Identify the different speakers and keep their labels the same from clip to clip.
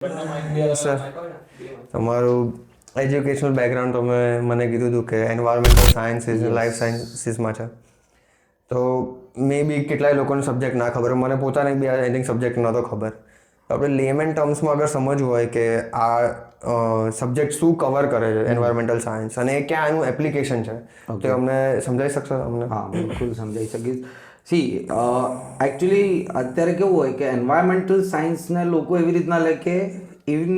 Speaker 1: Sir તમારું educational background તમે મને કીધું હતું કે એન્વાયરમેન્ટલ સાયન્સીસ લાઈફ સાયન્સીસમાં છે. તો મે બી કેટલાય લોકોને સબ્જેક્ટ ના ખબર, મને પોતાને બી આઈ થિંક સબ્જેક્ટ નહોતો ખબર. તો આપણે લેમેન ટર્મ્સમાં અગર સમજવું હોય કે આ સબ્જેક્ટ શું કવર કરે છે એન્વાયરમેન્ટલ સાયન્સ અને ક્યાં એનું એપ્લિકેશન છે, તો અમને સમજાવી શકશો? અમને
Speaker 2: હા, બિલકુલ સમજાઈ શકીશ. એકચ્યુઅલી અત્યારે કેવું હોય કે એન્વાયરમેન્ટલ સાયન્સને લોકો એવી રીતના લે કે even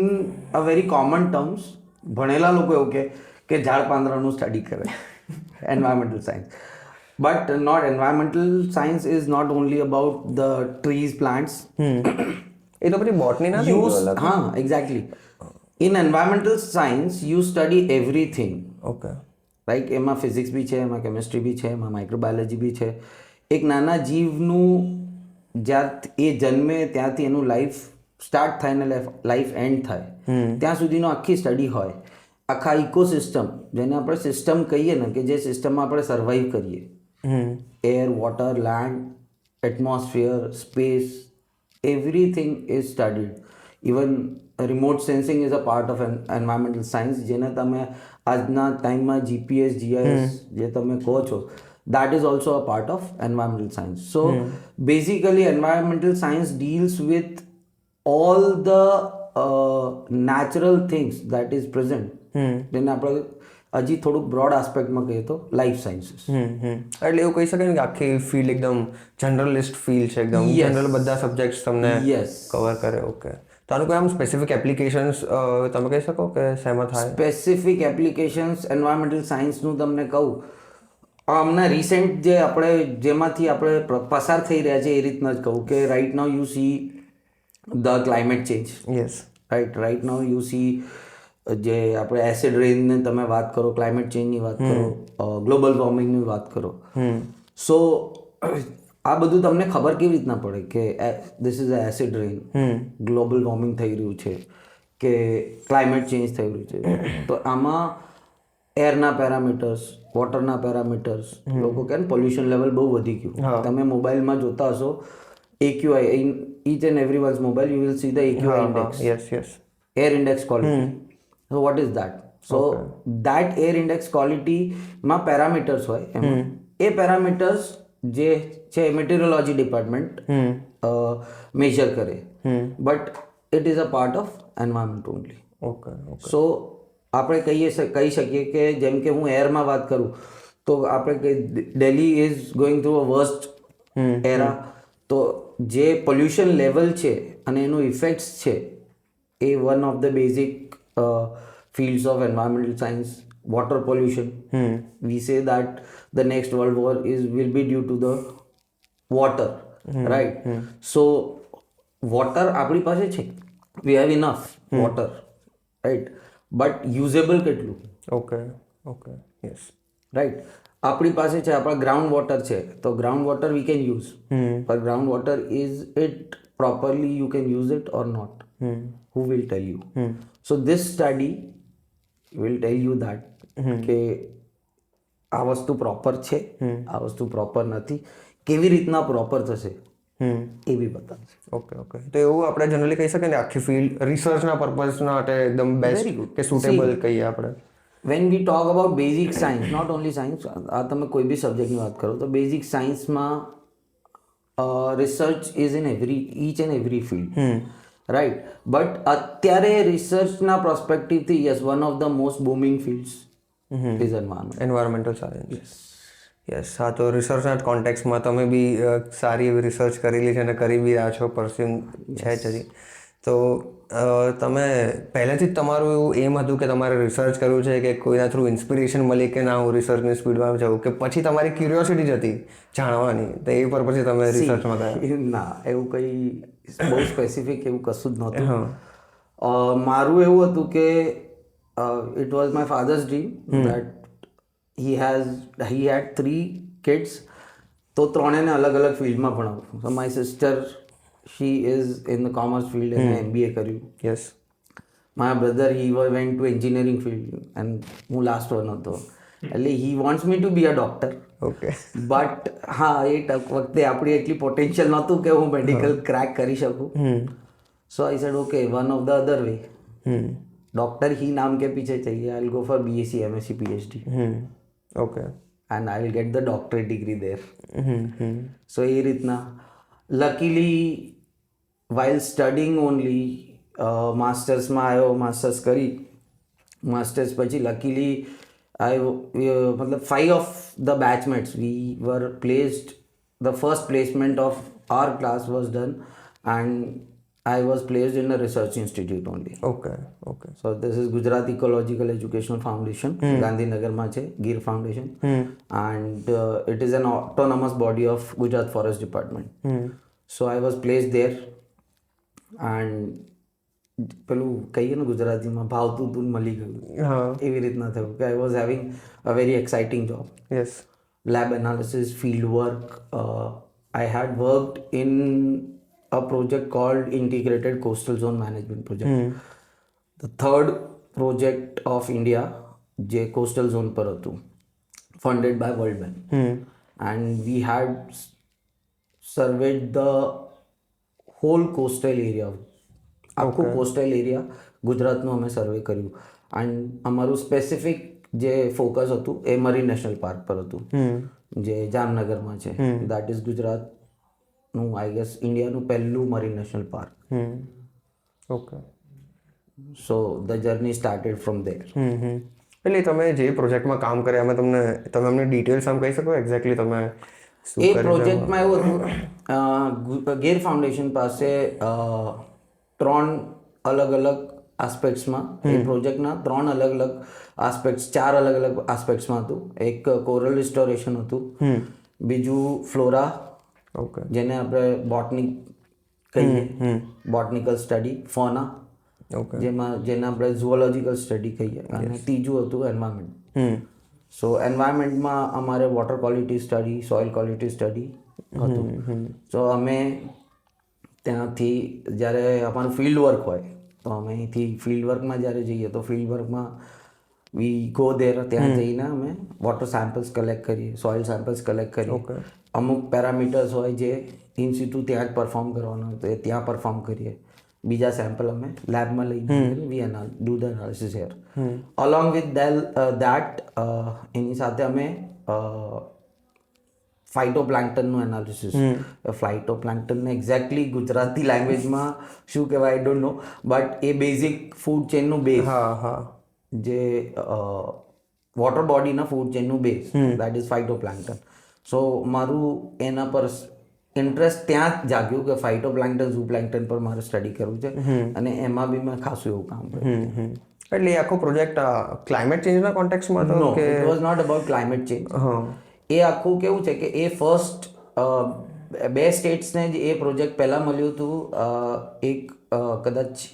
Speaker 2: a very common terms, ભણેલા લોકો એવું કે ઝાડ પાંદડાનું સ્ટડી કરે environmental science. But not environmental science is not only about the trees, plants.
Speaker 1: એ તો પછી બોટની ના થઈ ગયું અલગ.
Speaker 2: હા, exactly. In environmental science you study everything.
Speaker 1: Okay,
Speaker 2: right. એમાં ફિઝિક્સ બી છે, એમાં કેમિસ્ટ્રી બી છે, એમાં માઇક્રોબાયોલોજી બી છે. એક નાના જીવનું જ્યાં એ જન્મે ત્યાંથી એનું લાઈફ સ્ટાર્ટ થાય ને લાઈફ એન્ડ થાય ત્યાં સુધીનો આખી સ્ટડી હોય. આખા ઇકોસિસ્ટમ, જેને આપણે સિસ્ટમ કહીએ ને, કે જે સિસ્ટમમાં આપણે સર્વાઈવ કરીએ, air, water, land, atmosphere, space, everything is studied. Even remote sensing is a part of environmental science, જેને તમે આજના ટાઈમમાં જીપીએસ, જીઆઈએસ જે તમે કહો છો, that is also a part of environmental science. So basically environmental science deals with all the natural things that is present. જેને આપણે હજી થોડુંક બ્રોડ આસ્પેક્ટમાં કહીએ તો લાઈફ સાયન્સીસ.
Speaker 1: એટલે એવું કહી શકાય ને કે આખી ફિલ્ડ એકદમ જનરલિસ્ટ ફિલ્ડ છે, એકદમ જનરલ બધા સબ્જેક્ટ્સ તમને કવર કરે. ઓકે, તો આનું કોઈ આમ સ્પેસિફિક એપ્લિકેશન્સ તમે કહી શકો કે શેમાં થાય?
Speaker 2: સ્પેસિફિક એપ્લિકેશન્સ એન્વાયરમેન્ટલ સાયન્સનું તમને કહું, હમણાં રિસેન્ટ જે આપણે જેમાંથી આપણે પસાર થઈ રહ્યા છે એ રીતના જ કહું કે right now you see the climate change.
Speaker 1: Yes,
Speaker 2: right now you see જે આપણે એસિડ રેનને તમે વાત કરો, ક્લાઇમેટ ચેન્જની વાત કરો, ગ્લોબલ વોર્મિંગની વાત કરો. સો આ બધું તમને ખબર કેવી રીતના પડે કે this is a acid rain, global warming થઈ રહ્યું છે કે ક્લાઇમેટ ચેન્જ થઈ રહ્યું છે? તો આમાં એરના પેરામીટર્સ, વોટરના પેરામીટર્સ, લોકો કહે ને પોલ્યુશન લેવલ બહુ વધી ગયું. તમે મોબાઈલમાં જોતા હશો AQI, in each and every once mobile you will see the AQI index.
Speaker 1: Yes,
Speaker 2: air index quality. So what is that? So that air index quality માં પેરામીટર્સ હોય. એમાં એ પેરામીટર્સ જે છે મેટીરિયોલોજી ડિપાર્ટમેન્ટ મેજર કરે, but it is a part of environment only.
Speaker 1: Okay.
Speaker 2: So આપણે કહી શકીએ કે જેમ કે હું એરમાં વાત કરું તો આપણે કે Delhi is going through a worst era. તો જે પોલ્યુશન લેવલ છે અને એનું ઇફેક્ટ્સ છે એ one of the basic fields of environmental science. Water pollution, we say that the next world war will be due to the water, right? So water આપણી પાસે છે, we have enough water, right? But usable કેટલું?
Speaker 1: Okay, yes,
Speaker 2: right. આપણી પાસે છે, આપણા ground water છે, તો ground water we can use, but ground water, is it properly you can use it or not? Who will tell you? So this study will tell you that કે આ વસ્તુ proper છે, આ વસ્તુ proper નથી, કેવી રીતના પ્રોપર થશે એ બી બતાવશે.
Speaker 1: ઓકે. તો એવું આપણે જનરલી કહી શકીએ ને આખી ફિલ્ડ રિસર્ચના પર્પઝ માટે એકદમ બેસ્ટ કે સુટેબલ કહીએ આપણે.
Speaker 2: When we talk about basic science, not only science, આ તમે કોઈ બી સબ્જેક્ટની વાત કરો તો બેઝિક સાયન્સમાં research is in each and every field, right. But અત્યારે રિસર્ચના પ્રોસ્પેક્ટિવથી yes, one of the most booming fields is
Speaker 1: environmental science. Yes, હા. તો રિસર્ચના કોન્ટેક્સમાં તમે બી સારી એવી રિસર્ચ કરેલી છે અને કરી બી રહ્યા છો, પરસ્યુમ છે જ હજી. તો તમે પહેલેથી જ તમારું એવું એમ હતું કે તમારે રિસર્ચ કરવું છે કે કોઈના થ્રુ ઇન્સ્પિરેશન મળી કે ના હું રિસર્ચની સ્પીડમાં જાઉં, કે પછી તમારી ક્યુરિયોસિટી જ હતી જાણવાની તો એ પર પછી તમે રિસર્ચમાં ગયા?
Speaker 2: ના, એવું કંઈ બહુ સ્પેસિફિક એવું કશું જ નહોતું. મારું એવું હતું કે it was my father's dream that he had 3 kids, તો ત્રણેયને અલગ અલગ ફિલ્ડમાં ભણાવું. So my sister, she is in the commerce field, એને MBA કર્યું.
Speaker 1: Yes.
Speaker 2: My brother, he went to engineering field and હું લાસ્ટ વન હતો. એટલે he wants me to be a doctor.
Speaker 1: Okay.
Speaker 2: But હા, એ વખતે આપણી એટલી પોટેન્શિયલ નહોતું કે હું મેડિકલ ક્રેક કરી શકું. So I said okay one of the other way, doctor ही नाम के पीछे चाहिए, I will go for BSc MSc PhD
Speaker 1: okay
Speaker 2: and I will get the doctorate degree there. So એ રીતના લકીલી while studying only માસ્ટર્સમાં આવ્યો, masters કરી, માસ્ટર્સ પછી લકીલી મતલબ 5 of the batchmates we were placed, the first placement of our class was done and I was placed in a research institute only.
Speaker 1: Okay okay
Speaker 2: So this is Gujarat Ecological Educational Foundation, ગાંધીનગરમાં છે, Gir foundation, and it is an autonomous body of Gujarat Forest Department. So I was placed there and પેલું કહીએ ને ગુજરાતીમાં ભાવતું તું મળી ગયું, એવી રીતના થયું કે I was having a very exciting job.
Speaker 1: Yes
Speaker 2: Lab analysis, field work. I had worked in a project called Integrated Coastal Zone Management Project. The third project of India જે coastal zone પર હતું, funded by World Bank. And we had surveyed the whole coastal area, આખું coastal area ગુજરાતનું અમે સર્વે કર્યું. and અમારું specific જે focus હતું એ મરીન નેશનલ પાર્ક પર હતું, જે જામનગરમાં છે. દેટ ઇઝ ગુજરાતનું આઈ ગેસ ઇન્ડિયાનું પહેલું marine national park.
Speaker 1: Okay
Speaker 2: so the journey started from there.
Speaker 1: એટલે તમે જે પ્રોજેક્ટમાં કામ કર્યા એમાં તમે અમને ડિટેલ્સ આમ કહી શકો એક્ઝેક્ટલી તમે
Speaker 2: એ પ્રોજેક્ટમાં એવું હતું, ગીર ફાઉન્ડેશન પાસે 3 અલગ અલગ આસ્પેક્ટ્સમાં, એ પ્રોજેક્ટના 3 અલગ અલગ આસ્પેક્ટ્સ, 4 અલગ અલગ આસ્પેક્ટ્સમાં હતું. એક કોરલ રિસ્ટોરેશન હતું, બીજું ફ્લોરા,
Speaker 1: ઓકે
Speaker 2: જેને આપણે બોટનિક કહીએ, બોટનિકલ સ્ટડી, ફોના,
Speaker 1: ઓકે
Speaker 2: જેને આપણે ઝુઓલોજીકલ સ્ટડી કહીએ, અને ત્રીજું હતું એન્વાયરમેન્ટ. સો એન્વાયરમેન્ટમાં અમારે water quality study, soil quality study હતું. સો અમે ત્યાંથી જ્યારે અમારું ફિલ્ડ વર્ક હોય તો અમે અહીંથી ફિલ્ડ વર્કમાં જ્યારે જઈએ તો ફિલ્ડ વર્કમાં વી ગો દેર, ત્યાં જઈને અમે વોટર સેમ્પલ્સ કલેક્ટ કરીએ, સોઇલ સેમ્પલ્સ કલેક્ટ કરીએ. અમુક પેરામીટર્સ હોય જે ઇન્સ્ટિટ્યૂટ ત્યાં જ પરફોર્મ કરવાનું હોય તો એ ત્યાં પરફોર્મ કરીએ. બીજા સેમ્પલ અમે લેબમાં લઈને we do the analysis here. Along with that એની સાથે અમે ફાઇટોપ્લાન્કટનનું એનાલિસિસ. ફાઇટોપ્લાન્કટનને એક્ઝેક્ટલી ગુજરાતી લેંગ્વેજમાં શું કહેવાય આઈ ડોન્ટ નો, બટ એ બેઝિક ફૂડ ચેનનું બેઝ, જે વોટર બોડીના ફૂડ ચેનનું base, that is phytoplankton. So મારું એના પર ઇન્ટરેસ્ટ ત્યાં જ જાગ્યું કે ફાઇટોપ્લાન્કટન, ઝૂપ્લાન્કટન પર મારે સ્ટડી કરવું છે, અને એમાં બી મેં ખાસું એવું કામ કર્યું.
Speaker 1: એટલે એ આખો પ્રોજેક્ટ ક્લાઇમેટ ચેન્જના કોન્ટેક્સમાં હતો કે
Speaker 2: it was not about climate change. એ આખું કેવું છે કે એ ફર્સ્ટ 2 સ્ટેટ્સને જ એ પ્રોજેક્ટ પહેલાં મળ્યું હતું, એક કદાચ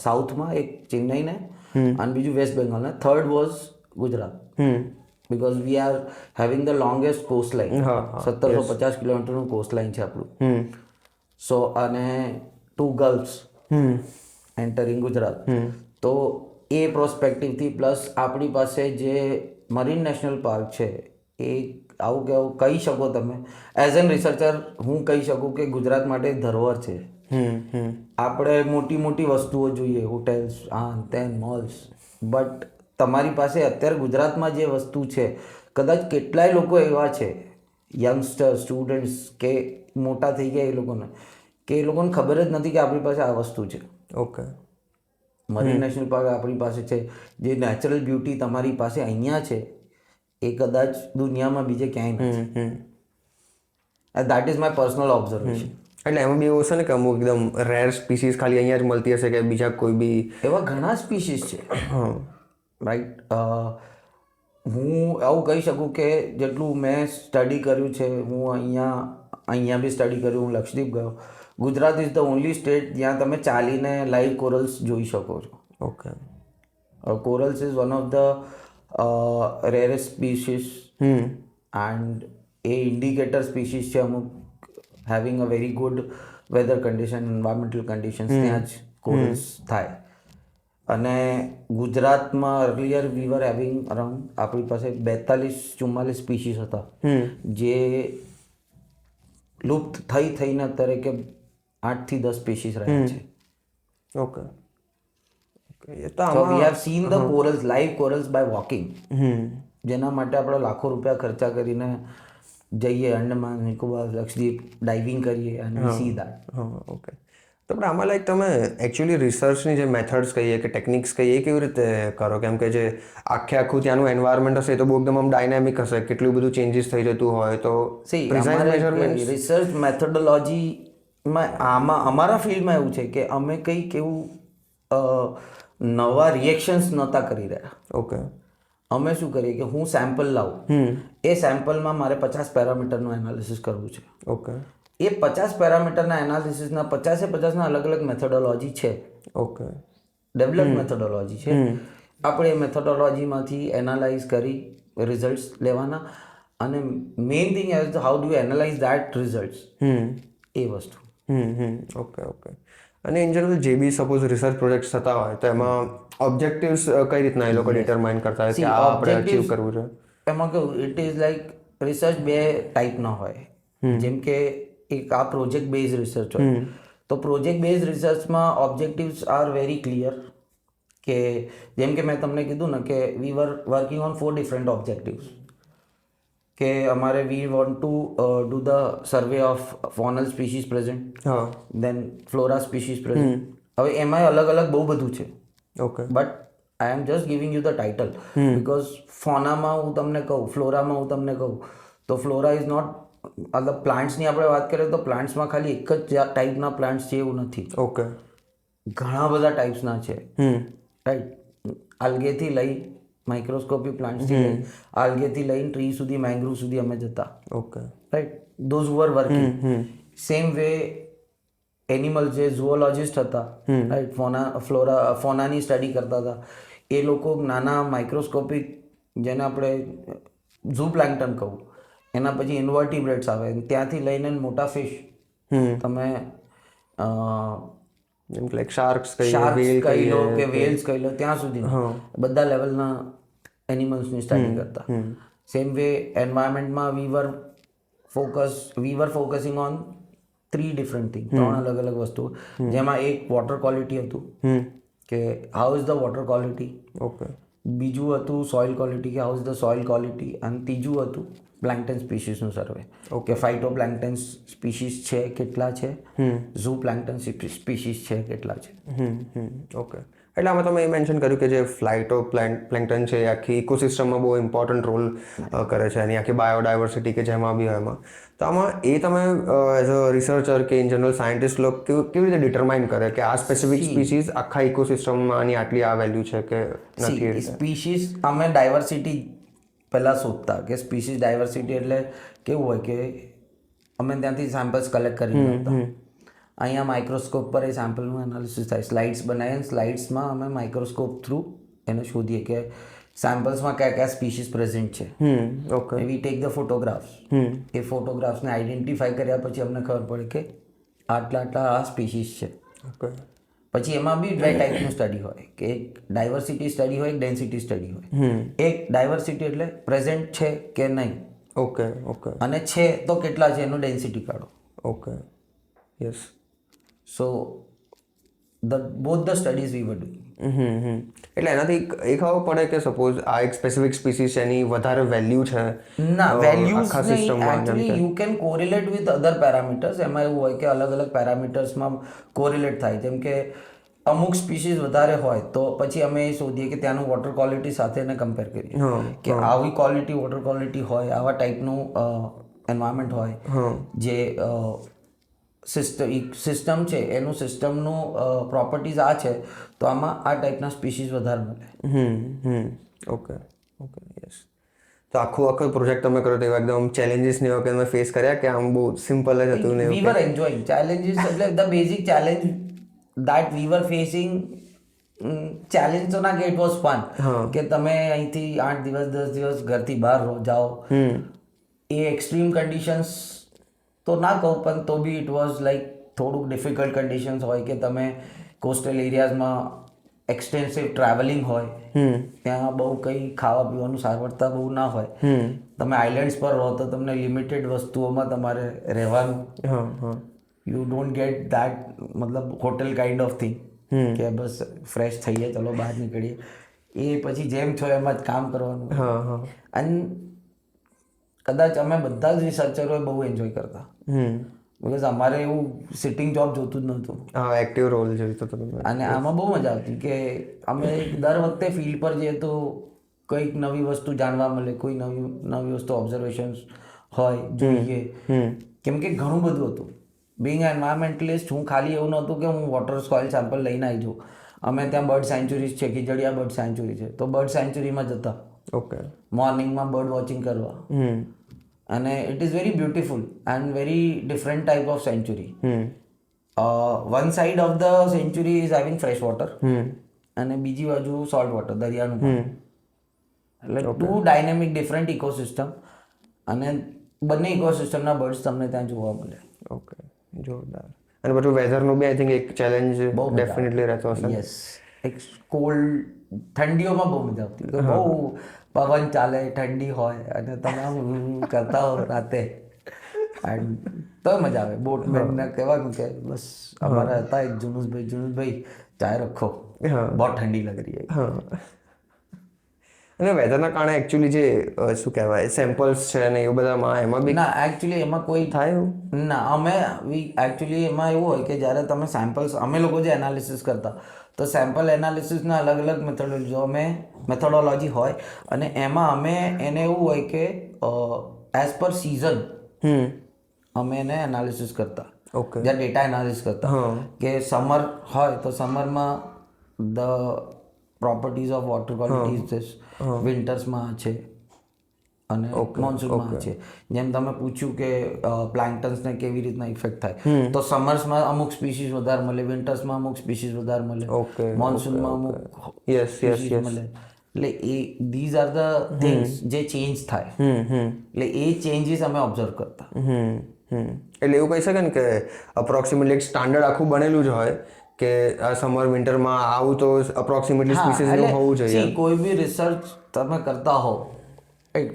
Speaker 2: સાઉથમાં, એક ચેન્નઈને, અને બીજું વેસ્ટ બેંગોલને. Third was Gujarat, because we are having the longest coastline. 1750 કિલોમીટરનું કોસ્ટલાઇન છે આપણું. સો અને 2 ગલ્ફ્સ એન્ટરિંગ ગુજરાત. તો એ પ્રોસ્પેક્ટિવથી પ્લસ આપણી પાસે જે મરીન નેશનલ પાર્ક છે એ આવું કેવું કહી શકો તમે, એઝ એન રિસર્ચર હું કહી શકું કે ગુજરાત માટે ધરોહર છે. આપણે મોટી મોટી વસ્તુઓ જોઈએ, હોટેલ્સ, આન તેન, મોલ્સ, બટ તમારી પાસે અત્યારે ગુજરાતમાં જે વસ્તુ છે, કદાચ કેટલાય લોકો એવા છે, યંગસ્ટર, સ્ટુડન્ટ્સ કે મોટા થઈ ગયા એ લોકોને, કે એ લોકોને ખબર જ નથી કે આપણી પાસે આ વસ્તુ છે.
Speaker 1: ઓકે
Speaker 2: મરીન નેશનલ પાર્ક આપણી પાસે છે, જે નેચરલ બ્યુટી તમારી પાસે અહીંયા છે એ કદાચ દુનિયામાં બીજે ક્યાંય નથી. That is my personal observation.
Speaker 1: એટલે એમાં બી એવું હશે ને કે અમુક એકદમ રેર સ્પીસીસ ખાલી અહીંયા જ મળતી હશે કે બીજા કોઈ બી
Speaker 2: એવા ઘણા સ્પીસીસ છે, રાઈટ. હું આવું કહી શકું કે જેટલું મેં સ્ટડી કર્યું છે, હું અહીંયા બી સ્ટડી કર્યું, હું લક્ષદ્વીપ ગયો. Gujarat is the only state જ્યાં તમે ચાલીને લાઈવ કોરલ્સ જોઈ શકો છો.
Speaker 1: Okay
Speaker 2: corals is one of the rarest species, and a indicator species છે અમુક, having a very good weather condition, environmental conditions, ત્યાં જ કોરલ્સ થાય. અને ગુજરાતમાં earlier we were having around, આપણી પાસે 42-44 સ્પીસીસ હતા જે લુપ્ત થઈને અત્યારે કે 8 થી 10 સ્પીસીસ રહ્યા છે.
Speaker 1: ઓકે ઓકે એ તો
Speaker 2: So we
Speaker 1: આમાં
Speaker 2: have seen the corals, live corals by walking. જેના માટે આપણે લાખો રૂપિયા ખર્ચા કરીને જઈએ અંડમાન નિકોબાર લક્ષદ્વીપ ડાઇવિંગ કરીએ અને વી સી દેટ.
Speaker 1: હા ઓકે તો આપણે આમાં લાઈક તમે એકચ્યુઅલી રિસર્ચની જે મેથડ્સ કહીએ કે ટેકનિક્સ કહીએ એ કેવી રીતે કરો કેમ કે જે આખું ત્યાંનું એન્વાયરમેન્ટ હશે એ તો બહુ એકદમ આમ ડાયનામિક હશે કેટલું બધું ચેન્જીસ થઈ જતું હોય તો
Speaker 2: રિસર્ચ મેથોડોલોજીમાં અમારા ફિલ્ડમાં એવું છે કે અમે કંઈક એવું નવા રિએક્શન્સ નહોતા કરી રહ્યા.
Speaker 1: ઓકે
Speaker 2: અમે શું કરીએ કે હું સેમ્પલ લાવું, એ સેમ્પલમાં મારે 50 પેરામીટરનું એનાલિસિસ કરવું છે.
Speaker 1: ઓકે
Speaker 2: એ 50 પેરામીટરના એનાલિસિસના 50 અલગ અલગ મેથોડોલોજી છે,
Speaker 1: ઓકે
Speaker 2: ડેવલપ મેથોડોલોજી છે. આપણે એ મેથોડોલોજીમાંથી એનાલાઇઝ કરી રિઝલ્ટ્સ લેવાના અને main thing as how do you analyse that results, એ વસ્તુ.
Speaker 1: ઓકે ઓકે અને ઇન જનરલ જે બી સપોઝ રિસર્ચ પ્રોજેક્ટ થતા હોય તો એમાં ઓબ્જેક્ટિવ્સ કઈ રીતના એ લોકો ડિટરમાઇન કરતા હોય કે આ આપણે અચીવ કરવું છે?
Speaker 2: એમાં કેવું ઇટ ઇઝ લાઈક રિસર્ચ બે ટાઈપના હોય. જેમ કે એક આ પ્રોજેક્ટ બેઝ રિસર્ચ હોય તો પ્રોજેક્ટ બેઝ રિસર્ચમાં ઓબ્જેક્ટિવ્સ આર વેરી ક્લિયર કે જેમ કે મેં તમને કીધું ને કે we were working on 4 different objectives કે અમારે we want to do the survey of faunal species present, then flora species present. હવે એમાં અલગ અલગ બહુ બધું છે.
Speaker 1: Okay
Speaker 2: but I am just giving you the title because ફોનામાં હું તમને કહું, ફ્લોરામાં હું તમને કહું તો ફ્લોરા ઇઝ નોટ, મતલબ પ્લાન્ટ્સની આપણે વાત કરીએ તો પ્લાન્ટ્સમાં ખાલી એક જ ટાઈપના પ્લાન્ટ્સ છે એવું નથી.
Speaker 1: ઓકે
Speaker 2: ઘણા બધા ટાઈપ્સના છે, રાઈટ. આલ્ગેથી લઈ માઇક્રોસ્કોપી પ્લાન્ટ્સથી લઈ આલ્ગેથી લઈને ટ્રી સુધી, મેંગ્રુવ સુધી અમે જતા.
Speaker 1: Okay
Speaker 2: right. Those were working same way animal જે ઝુઓલોજિસ્ટ હતા, રાઈટ, ફોનાની સ્ટડી કરતા હતા, એ લોકો નાના માઇક્રોસ્કોપિક જેને આપણે ઝૂ પ્લાન્કટન કહું, એના પછી ઇન્વર્ટિબ્રેટ્સ આવે, ત્યાંથી લઈને મોટા ફિશ તમે
Speaker 1: લાઈક શાર્ક્સ
Speaker 2: કહી લો કે વેલ્સ કહી લો, ત્યાં સુધી બધા લેવલના એનિમલ્સની સ્ટડી કરતા. સેમ વે એન્વાયરમેન્ટમાં we were focusing on 3 different thing, 3 અલગ અલગ વસ્તુઓ, જેમાં એક વોટર ક્વોલિટી હતું કે how is the water quality.
Speaker 1: Okay
Speaker 2: બીજું હતું સોઇલ ક્વોલિટી કે how is the soil quality, અને ત્રીજું હતું પ્લાન્કટન સ્પીસીસનું સર્વે કે ફાઇટો પ્લાન્કટન સ્પીસીસ છે કેટલા છે, ઝૂ પ્લાન્કટન સ્પીસીસ છે કેટલા છે.
Speaker 1: ઓકે એટલે આમાં તમે એ મેન્શન કર્યું કે જે ફ્લાઇટો પ્લેન્કટન છે એ આખી ઇકોસિસ્ટમમાં બહુ ઇમ્પોર્ટન્ટ રોલ કરે છે એની આખી બાયોડાયવર્સિટી કે જેમાં બી હોય એમાં. તો આમાં એ તમે એઝ અ રિસર્ચર કે ઇન જનરલ સાયન્ટિસ્ટ લોકો કેવી રીતે ડિટરમાઇન કરે કે આ સ્પેસિફિક સ્પીસીસ આખા ઇકોસિસ્ટમમાં આની આટલી આ વેલ્યુ છે કે નથી?
Speaker 2: સ્પીસીસ અમે ડાયવર્સિટી પહેલાં શોધતા કે સ્પીસીસ ડાયવર્સિટી એટલે કેવું હોય કે અમે ત્યાંથી સેમ્પલ્સ કલેક્ટ કરી શકતા. અહીંયા માઇક્રોસ્કોપ પર એ સેમ્પલનું એનાલિસિસ થાય, સ્લાઇડ્સ બનાવીને સ્લાઇડ્સમાં અમે માઇક્રોસ્કોપ થ્રુ એને શોધીએ કે સેમ્પલ્સમાં કયા કયા સ્પીસીસ પ્રેઝન્ટ છે.
Speaker 1: Okay
Speaker 2: we take the photographs. એ ફોટોગ્રાફ્સને આઈડેન્ટિફાઈ કર્યા પછી અમને ખબર પડે કે આટલા આટલા આ સ્પીસીસ છે.
Speaker 1: ઓકે
Speaker 2: પછી એમાં બી 2 ટાઈપનું સ્ટડી હોય કે એક ડાયવર્સિટી સ્ટડી હોય, એક ડેન્સિટી સ્ટડી હોય. એક ડાયવર્સિટી એટલે પ્રેઝન્ટ છે કે નહીં,
Speaker 1: ઓકે ઓકે
Speaker 2: અને છે તો કેટલા છે એનું ડેન્સિટી કાઢો.
Speaker 1: Okay yes.
Speaker 2: So both the studies we were doing.
Speaker 1: એટલે એનાથી એ ખબર પડે કે સપોઝ આ એક સ્પેસિફિક સ્પીસીસ છે એની વધારે વેલ્યુ છે
Speaker 2: ના, વેલ્યુઝ
Speaker 1: આખા સિસ્ટમમાં.
Speaker 2: Actually you can correlate with other parameters. એમાં એવું હોય કે અલગ અલગ પેરામીટર્સમાં કોરિલેટ થાય. જેમ કે અમુક સ્પીસીસ વધારે હોય તો પછી અમે એ શોધીએ કે ત્યાંનું વોટર ક્વોલિટી સાથે એને કમ્પેર કરીએ કે આવી ક્વોલિટી વોટર ક્વોલિટી હોય, આવા ટાઈપનું એન્વાયરમેન્ટ હોય જે સિસ્ટમ છે એનું સિસ્ટમનું પ્રોપર્ટીઝ આ છે તો આમાં આ ટાઈપના સ્પીસીસ વધારે મળે.
Speaker 1: Okay okay yes. તો આખું પ્રોજેક્ટ તમે કરો તો એવા એકદમ ચેલેન્જીસ ને એવા કે તમે ફેસ કર્યા કે આમ બહુ સિમ્પલ જ હતું ને?
Speaker 2: We were enjoying challenges. એટલે the basic challenge that we were facing, challenge તો ના કે ઇટ વોઝ ફન કે તમે અહીંથી 8 દિવસ 10 દિવસ ઘરથી બહાર જાઓ, એ એક્સ્ટ્રીમ કન્ડિશન્સ તો ના કહું પણ તો બી ઇટ વોઝ લાઈક થોડુંક ડિફિકલ્ટ કન્ડિશન્સ હોય કે તમે કોસ્ટલ એરિયાઝમાં એક્સટેન્સિવ ટ્રાવેલિંગ હોય, ત્યાં બહુ કંઈ ખાવા પીવાનું સારવડતા બહુ ના હોય, તમે આઇલેન્ડ્સ પર રહો તો તમને લિમિટેડ વસ્તુઓમાં તમારે રહેવાનું, યુ ડોન્ટ ગેટ દેટ મતલબ હોટલ કાઇન્ડ ઓફ થિંગ. કે બસ ફ્રેશ થઈએ, ચલો બહાર નીકળીએ. એ પછી જેમ છો એમ જ કામ કરવાનું.
Speaker 1: હા હા
Speaker 2: અને કદાચ અમે બધા જ રિસર્ચરોએ બહુ એન્જોય કરતા, બિકોઝ અમારે એવું સિટિંગ જોબ જોતું જ નહોતું.
Speaker 1: હા એક્ટિવ રોલ જોઈતો હતો તમે.
Speaker 2: અને આમાં બહુ મજા આવતી કે અમે દર વખતે ફિલ્ડ પર જઈએ તો કંઈક નવી વસ્તુ જાણવા મળે, કોઈ નવી વસ્તુ ઓબ્ઝર્વેશન્સ હોય, જોઈએ. કેમ કે ઘણું બધું હતું. બિંગ એન્વાયરમેન્ટલિસ્ટ હું ખાલી એવું નહોતું કે હું વોટર સોઇલ સેમ્પલ લઈને આવી જાઉં. અમે ત્યાં બર્ડ સેન્ચુરીઝ છે, ખીજડીયા બર્ડ સેન્ચુરી છે, તો બર્ડ સેન્ચુરીમાં જતા
Speaker 1: ઓકે.
Speaker 2: મોર્નિંગમાં બર્ડ વોચિંગ કરવા. અને it is very beautiful and very different type of sanctuary. One side of the sanctuary is having fresh water અને બીજી બાજુ સોલ્ટ વોટર, દરિયાનું પાણી. એટલે ટુ ડાયનેમિક ડિફરન્ટ ઇકોસિસ્ટમ, અને બંને ઇકોસિસ્ટમના બર્ડ્સ તમને ત્યાં જોવા મળે.
Speaker 1: ઓકે, જોરદાર. અને બધું વેધરનું બી આઈ થિંક એક ચેલેન્જ ડેફિનેટલી રહેતો હશે.
Speaker 2: યસ, એક કોલ્ડ ઠંડીઓમાં બહુ મજા આવતી, કે બહુ પવન ચાલે, ઠંડી હોય અને તમે આમ કરતા હો રાતે, એન્ડ તો મજા આવે. બોટમેનને કહેવાનું કે બસ અમારા હતા એક જુનુસભાઈ ચાય રખો, બહુ ઠંડી લગ રહી હૈ.
Speaker 1: હા. અને વેધરના કારણે એકચ્યુઅલી જે શું કહેવાય સેમ્પલ્સ છે ને એવું બધામાં એમાં બી
Speaker 2: ના, એકચ્યુઅલી એમાં કોઈ
Speaker 1: થાય એવું?
Speaker 2: ના, અમે એકચ્યુઅલી એમાં એવું હોય કે જ્યારે તમે સેમ્પલ્સ, અમે લોકો જે એનાલિસિસ કરતા, તો સેમ્પલ એનાલિસિસના અલગ અલગ મેથોડોલોજી હોય, અને એમાં અમે એને એવું હોય કે એઝ પર સિઝન અમે એને એનાલિસિસ કરતા.
Speaker 1: ઓકે.
Speaker 2: જ્યાં ડેટા એનાલિસિસ કરતા કે સમર હોય તો સમરમાં the properties of water quality is this, વિન્ટર્સમાં છે અને મોન્સૂનમાં છે. જેમ તમે પૂછ્યું કે પ્લાન્ટન્સને કેવી રીતના ઇફેક્ટ થાય, તો સમર્સમાં અમુક સ્પીસીસ વધારે મળે, વિન્ટર્સમાં અમુક સ્પીસીસ વધારે મળે, મોન્સૂનમાં અમુક સ્પીસીસ મળે. એટલે એ ધીઝ આર ધ થિંગ્સ જે ચેન્જ થાય. એટલે એ ચેન્જીસ અમે ઓબ્ઝર્વ કરતા.
Speaker 1: એટલે એવું કહી શકે ને કે અપ્રોક્સિમેટલી એક સ્ટાન્ડર્ડ આખું બનેલું જ હોય કે આ સમર વિન્ટરમાં આવું તો અપ્રોક્સિમેટલી સ્પીસીસનું હોવું જોઈએ.
Speaker 2: કોઈ બી રિસર્ચ તમે કરતા હો,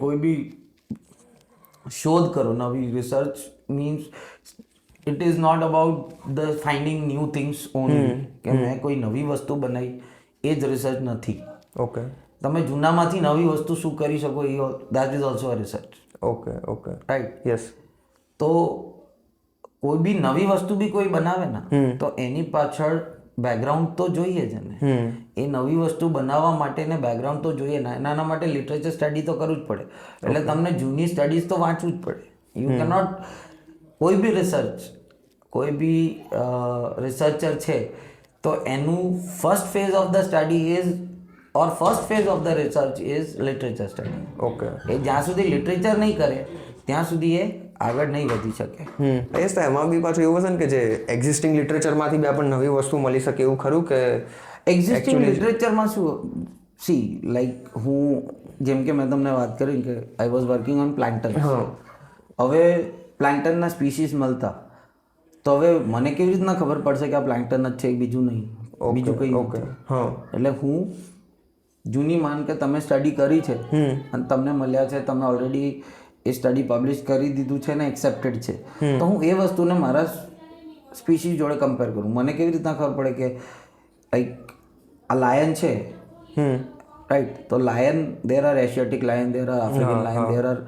Speaker 2: કોઈ બી શોધ કરો, નવી research means it is not about the finding new things only, કે મેં કોઈ નવી વસ્તુ બનાવી, એ જ રિસર્ચ નથી.
Speaker 1: ઓકે.
Speaker 2: તમે જૂનામાંથી નવી વસ્તુ શું કરી શકો, એ that is also a research.
Speaker 1: Okay okay,
Speaker 2: right.
Speaker 1: Yes.
Speaker 2: તો કોઈ બી નવી વસ્તુ બી કોઈ બનાવે ને તો એની પાછળ બેકગ્રાઉન્ડ તો જોઈએ જ ને. એ નવી વસ્તુ બનાવવા માટેને બેકગ્રાઉન્ડ તો જોઈએ ને. એના માટે લિટરેચર સ્ટડી તો કરવું જ પડે. એટલે તમને જૂની સ્ટડીઝ તો વાંચવું જ પડે. યુ કેનોટ, કોઈ બી રિસર્ચ, કોઈ બી રિસર્ચર છે તો એનું first phase of the study is or first phase of the research is literature study.
Speaker 1: Okay.
Speaker 2: એ જ્યાં સુધી લિટરેચર નહીં કરે ત્યાં સુધી એ આગળ નહીં વધી શકે.
Speaker 1: યસ. તો એમાં બી પાછું એવું હશે ને કે જે એક્ઝિસ્ટિંગ લિટરેચરમાંથી બી આપણને નવી વસ્તુ મળી શકે એવું ખરું કે
Speaker 2: એક્ઝિસ્ટિંગ લિટરેચરમાં શું, સી લાઈક હું જેમ કે મેં તમને વાત કરી કે આઈ વોઝ વર્કિંગ ઓન પ્લાન્ટન. હવે પ્લાન્ટનના સ્પીસીસ મળતા, તો હવે મને કેવી રીતના ખબર પડશે કે આ પ્લાન્ટન જ છે, બીજું નહીં, બીજું કંઈ નથી. એટલે હું જૂની માન કે તમે સ્ટડી કરી છે અને તમને મળ્યા છે, તમે ઓલરેડી એ સ્ટડી પબ્લિશ કરી દીધું છે ને એક્સેપ્ટેડ છે, તો હું એ વસ્તુને મારા સ્પીસીસ જોડે કમ્પેર કરું. મને કેવી રીતના ખબર પડે કે લાઈક આ લાયન છે, રાઈટ, તો lion there are Asiatic lion, there are African lion, there are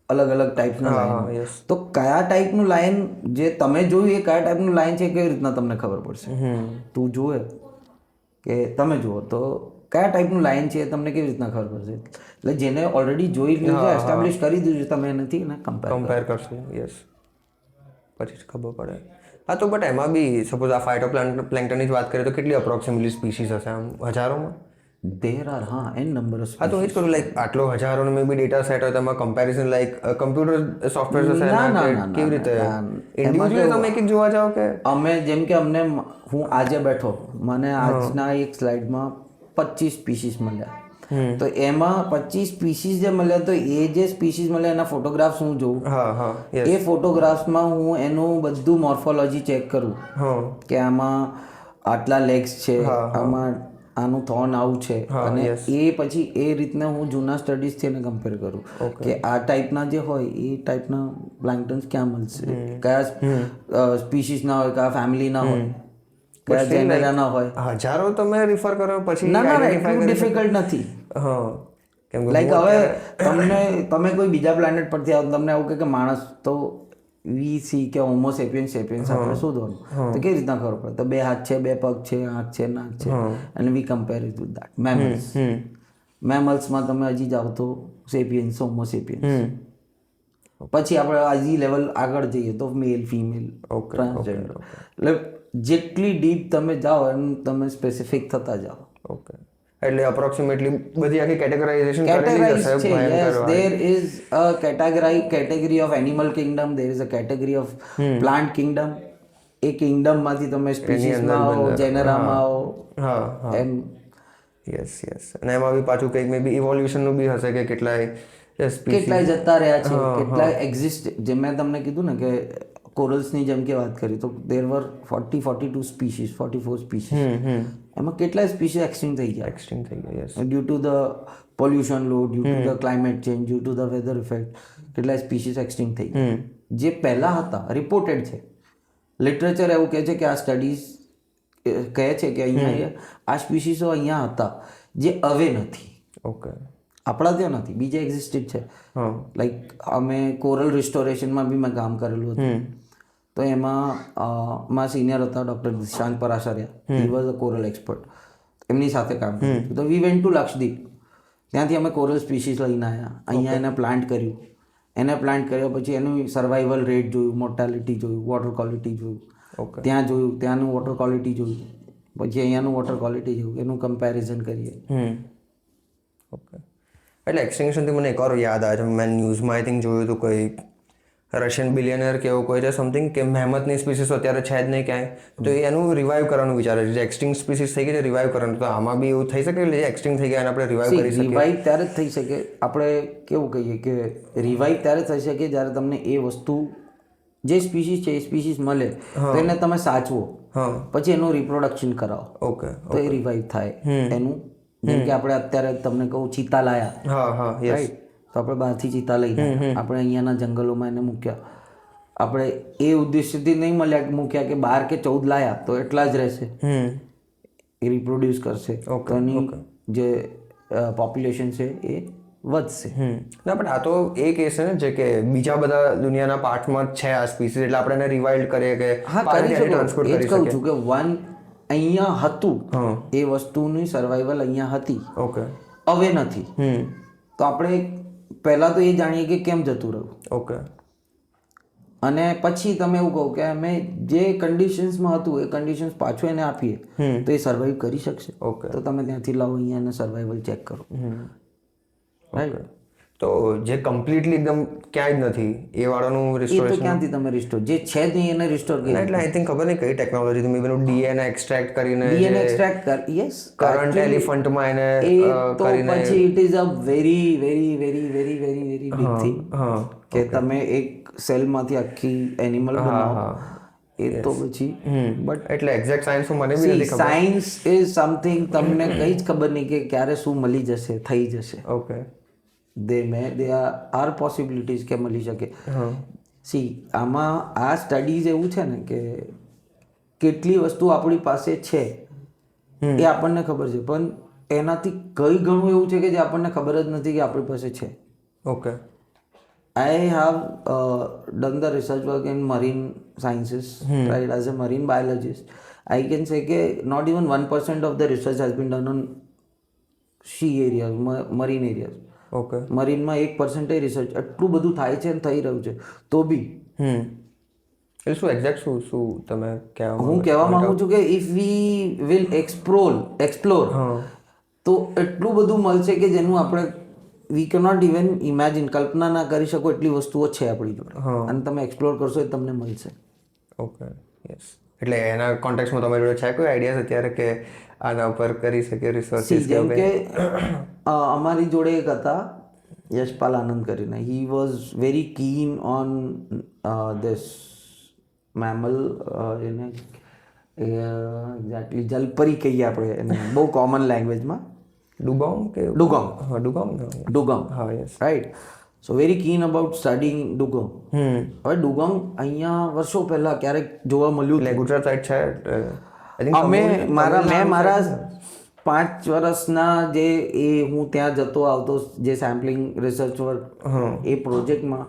Speaker 2: અલગ અલગ ટાઈપના લાયન. તો કયા ટાઈપનું લાયન જે તમે જોયું એ કયા ટાઈપનું લાયન છે કેવી રીતના તમને ખબર પડશે? તું જુએ કે તમે જુઓ તો કયા ટાઈપનું લાયન છે એ તમને કેવી રીતના ખબર પડશે? એટલે જેને ઓલરેડી જોઈ લીધું છે, એસ્ટાબ્લિશ કરી દીધું છે, તમે એનાથી ને
Speaker 1: કમ્પેર કરશો. યસ, પછી જ ખબર પડે. હા, તો બટ એમાં બી સપોઝ આ ફાઇટો પ્લેન્કટનની જ વાત કરીએ તો કેટલી અપ્રોક્સિમેટલી સ્પીસીસ હશે? આમ હજારોમાં?
Speaker 2: દેર આર, હા, એન નંબર ઓફ.
Speaker 1: હા, તો એ જ કરું, લાઈક આટલો હજારોનો મે બી ડેટા સેટ હોય, તેમાં કમ્પેરિઝન લાઈક કમ્પ્યુટર સોફ્ટવેર હશે એના કેવી રીતે ઇન્ડિવિડ્યુઅલી તમે એક જોવા જાઓ કે
Speaker 2: અમે જેમ કે અમને, હું આજે બેઠો, મને આજના એક સ્લાઇડમાં 25 સ્પીસીસ મળ્યા. તો એમાં 25 સ્પીસીસ જે મળ્યા, તો એ જે સ્પીસીસ મળ્યા એના ફોટોગ્રાફ્સ હું જોઉં. એ ફોટોગ્રાફ્સમાં હું એનું બધું મોર્ફોલોજી ચેક કરું કે આમાં આટલા લેગ્સ છે, આમાં આનું થોન આવું છે, અને એ પછી એ રીતના હું જૂના સ્ટડીઝથી એને કમ્પેર કરું કે આ ટાઈપના જે હોય એ ટાઈપના પ્લાન્ટન્સ ક્યાં મળશે, કયા સ્પીસીસના હોય, કયા ફેમિલીના હોય. કયા જેનરાના હોય.
Speaker 1: હજારો તમે રિફર કરો પછી
Speaker 2: ના ના
Speaker 1: identify
Speaker 2: એટલું
Speaker 1: કરી
Speaker 2: ડિફિકલ્ટ નથી.
Speaker 1: હા કેમ કે
Speaker 2: લાઈક હવે તમે કોઈ બીજા પ્લેનેટ પરથી આવો તમને આવું કહે કે માણસ તો વી કે હોમો સેપિયન્સ આપણે શોધવાનું તો કેવી રીતના ખબર પડે? તો 2 હાથ છે, 2 પગ છે, આંખ છે, નાક છે, અને we compare it with that mammals. મેમલ્સમાં તમે હજી જાઓ તો સેપિયન્સ, હોમો સેપિયન્સ. પછી આપણે હજી લેવલ આગળ જઈએ તો મેલ, ફિમેલ, ટ્રાન્સજેન્ડર. એટલે જેટલી ડીપ તમે જાઓ એમ તમે સ્પેસિફિક થતા જાઓ.
Speaker 1: ઓકે એટલે અપ્રોક્સિમેટલી બધી આખી કેટેગરાઇઝેશન કરેલી હશે.
Speaker 2: Yes, there is a category of animal kingdom, there is a category of plant kingdom. A Kingdom માંથી તમે સ્પીસીસમાં આવો, જેનરામાં આવો.
Speaker 1: હા
Speaker 2: એમ
Speaker 1: યસ અને એમાં બી પાછું કંઈક મે બી ઇવોલ્યુશનનું બી હશે કે
Speaker 2: કેટલાય જતા રહ્યા છે, કેટલાય એક્ઝિસ્ટ. જેમ મેં તમને કીધું ને કે કોરલ્સની જેમ કે વાત કરી તો there were 42 સ્પીસીસ, 44 સ્પીસીસ. એમાં કેટલાય સ્પીસીસ એક્સટિંક્ટ થઈ ગયા
Speaker 1: yes
Speaker 2: due to the pollution load, due to the climate change, due to the weather effect. કેટલાય સ્પીસીસ એક્સટિંક્ટ થઈ ગયા જે પહેલાં હતા, રિપોર્ટેડ છે. લિટરેચર એવું કહે છે કે આ સ્ટડીઝ કહે છે કે અહીંયા આ સ્પીસીસો અહીંયા હતા જે હવે નથી.
Speaker 1: ઓકે
Speaker 2: આપણા ત્યાં નથી, બીજે એક્ઝિસ્ટેડ છે. લાઈક અમે કોરલ રિસ્ટોરેશનમાં બી મેં કામ કરેલું હતું. તો એમાં મારા સિનિયર હતા doctor Dishant Parasharya, he was a coral expert. એમની સાથે કામ કર્યું. તો વી વેન્ટ ટુ લક્ષદ્વીપ. ત્યાંથી અમે કોરલ સ્પીસીસ લઈને આવ્યા, અહીંયા એને પ્લાન્ટ કર્યું. એને પ્લાન્ટ કર્યા પછી એનું સર્વાઈવલ રેટ જોયું, મોર્ટાલિટી જોયું, વોટર ક્વોલિટી જોયું. ત્યાં જોયું, ત્યાંનું વોટર ક્વોલિટી જોયું, પછી અહીંયાનું વોટર ક્વોલિટી જોયું, એનું કમ્પેરિઝન કરીએ.
Speaker 1: ઓકે એટલે એક્સટિંક્શનથી મને એક વાર યાદ આવે છે, મેં ન્યૂઝમાં આઈ થિંક જોયું હતું કોઈ રશિયન બિલિયનર કે એવું કોઈ છે સમથિંગ કે મહેમતની સ્પીસીસ અત્યારે છે જ નહીં ક્યાંય, તો એનું રિવાઇવ કરવાનું વિચારે છે. જે એક્સટિંક્ટ સ્પીસીસ થઈ ગઈ છે રિવાઇવ કરવાનું, તો આમાં બી એવું થઈ શકે કે જે એક્સટિંક્ટ થઈ ગયા એને આપણે રિવાઇવ કરી શકીએ?
Speaker 2: રિવાઇવ ત્યારે જ થઈ શકે. આપણે કેવું કહીએ કે રિવાઇવ ત્યારે થઈ શકે જ્યારે તમને એ વસ્તુ જે સ્પીસીસ છે એ સ્પીસીસ મળે તો એને તમે સાચવો, પછી એનું રિપ્રોડક્શન કરાવો.
Speaker 1: ઓકે
Speaker 2: તો એ રિવાઇવ થાય એનું. જેમ કે આપણે અત્યારે તમને કહું ચીતા લાયા, રાઈટ? તો આપણે બહારથી ચીતા લઈ ગયા, આપણે અહીંયાના જંગલોમાં એને મૂક્યા. આપણે એ ઉદ્દેશ્યથી નહીં મૂક્યા કે 12 કે 14 લાયા તો એટલા જ રહેશે, એ રિપ્રોડ્યુસ કરશે, તો એની જે પોપ્યુલેશન છે એ વધશે.
Speaker 1: ના પણ આ તો એ કેસ છે ને જે કે બીજા બધા દુનિયાના પાર્ટમાં છે આ સ્પીસીસ, એટલે આપણે એને રિવાઇલ્ડ કરીએ કે
Speaker 2: ટ્રાન્સપોર્ટ કરી શકીએ. કહું છું કે અહીંયા હતું, એ વસ્તુની સર્વાઈવલ અહીંયા હતી,
Speaker 1: ઓકે
Speaker 2: હવે નથી. તો આપણે પહેલાં તો એ જાણીએ કે કેમ જતું રહ્યું.
Speaker 1: ઓકે
Speaker 2: અને પછી તમે એવું કહો કે અમે જે કન્ડિશન્સમાં હતું એ કન્ડિશન્સ પાછું એને આપીએ તો એ સર્વાઈવ કરી શકશે.
Speaker 1: ઓકે
Speaker 2: તો તમે ત્યાંથી લાવો, અહીંયા એને સર્વાઈવલ ચેક કરો. રાઈટ?
Speaker 1: તો જે કમ્પ્લીટલી એકદમ ક્યાંય જ નથી એ વાળાનું
Speaker 2: એ તો
Speaker 1: રિસ્ટોરેશન
Speaker 2: ક્યાંથી તમે રિસ્ટોર, જે છે જ નહીં એને રિસ્ટોર કરી.
Speaker 1: એટલે આઈ થિંક ખબર નહીં કઈ ટેકનોલોજી તમે પેલું ડીએનએ એક્સટ્રેક્ટ કરીને
Speaker 2: ડીએનએ એક્સટ્રેક્ટ કર, યસ,
Speaker 1: કરંટ એલિફન્ટમાં એને
Speaker 2: તો પછી it is a very very very very very very big thing કે તમે એક સેલમાંથી આખી એનિમલ બનાવો. એ તો પછી
Speaker 1: બટ એટલે એક્ઝેક્ટ સાયન્સ મને બી નથી ખબર.
Speaker 2: સાયન્સ ઇઝ સમથિંગ તમને કંઈ જ ખબર નહીં કે ક્યારે શું મળી જશે, થઈ જશે.
Speaker 1: ઓકે
Speaker 2: દે આર પોસિબિલિટીઝ કે મળી શકે. સી આમાં આ સ્ટડીઝ એવું છે ને કે કેટલી વસ્તુ આપણી પાસે છે એ આપણને ખબર છે, પણ એનાથી કઈ ઘણું એવું છે કે જે આપણને ખબર જ નથી કે આપણી પાસે છે.
Speaker 1: Okay
Speaker 2: I have done the research work in marine sciences, right? As a marine biologist, I can say that not even 1% of the research has been done on sea areas, marine areas.
Speaker 1: Okay
Speaker 2: મરીનમાં 1% research એટલું બધું થાય છે અને થઈ રહ્યું છે તો બી
Speaker 1: એટલે શું એક્ઝેક્ટ શું તમે કહેવા
Speaker 2: હું કહેવા માંગુ છું કે ઇફ વી વિલ એક્સપ્લોર તો એટલું બધું મળશે કે જેનું આપણે વી કેનોટ ઇવન ઇમેજિન, કલ્પના ના કરી શકો એટલી વસ્તુઓ છે આપણી જોડે, અને તમે એક્સપ્લોર કરશો એ તમને મળશે.
Speaker 1: ઓકે યસ એટલે એના કોન્ટેક્સમાં તમારી જોડે છે કોઈ આઈડિયાઝ અત્યારે કે આના ઉપર કરી શકે રિસર્ચ?
Speaker 2: જેમ કે અમારી જોડે એક હતા યશપાલ આનંદ કરીને, he was very keen on this mammal, એને એક્ઝેક્ટલી જલપરી કહીએ આપણે એને બહુ કોમન લેંગ્વેજમાં.
Speaker 1: ડુગોંગ કે
Speaker 2: ડુગોંગ,
Speaker 1: હા
Speaker 2: ડુગોંગ,
Speaker 1: હા yes,
Speaker 2: right. So very keen about studying dugong. હવે ડુગોંગ અહીંયા વર્ષો પહેલાં ક્યારેક જોવા મળ્યું.
Speaker 1: એટલે ગુજરાત સાઈડ છે think
Speaker 2: મેં મારા 5 વર્ષના જે એ હું ત્યાં જતો આવતો જે સેમ્પલિંગ રિસર્ચ વર્ક એ પ્રોજેક્ટમાં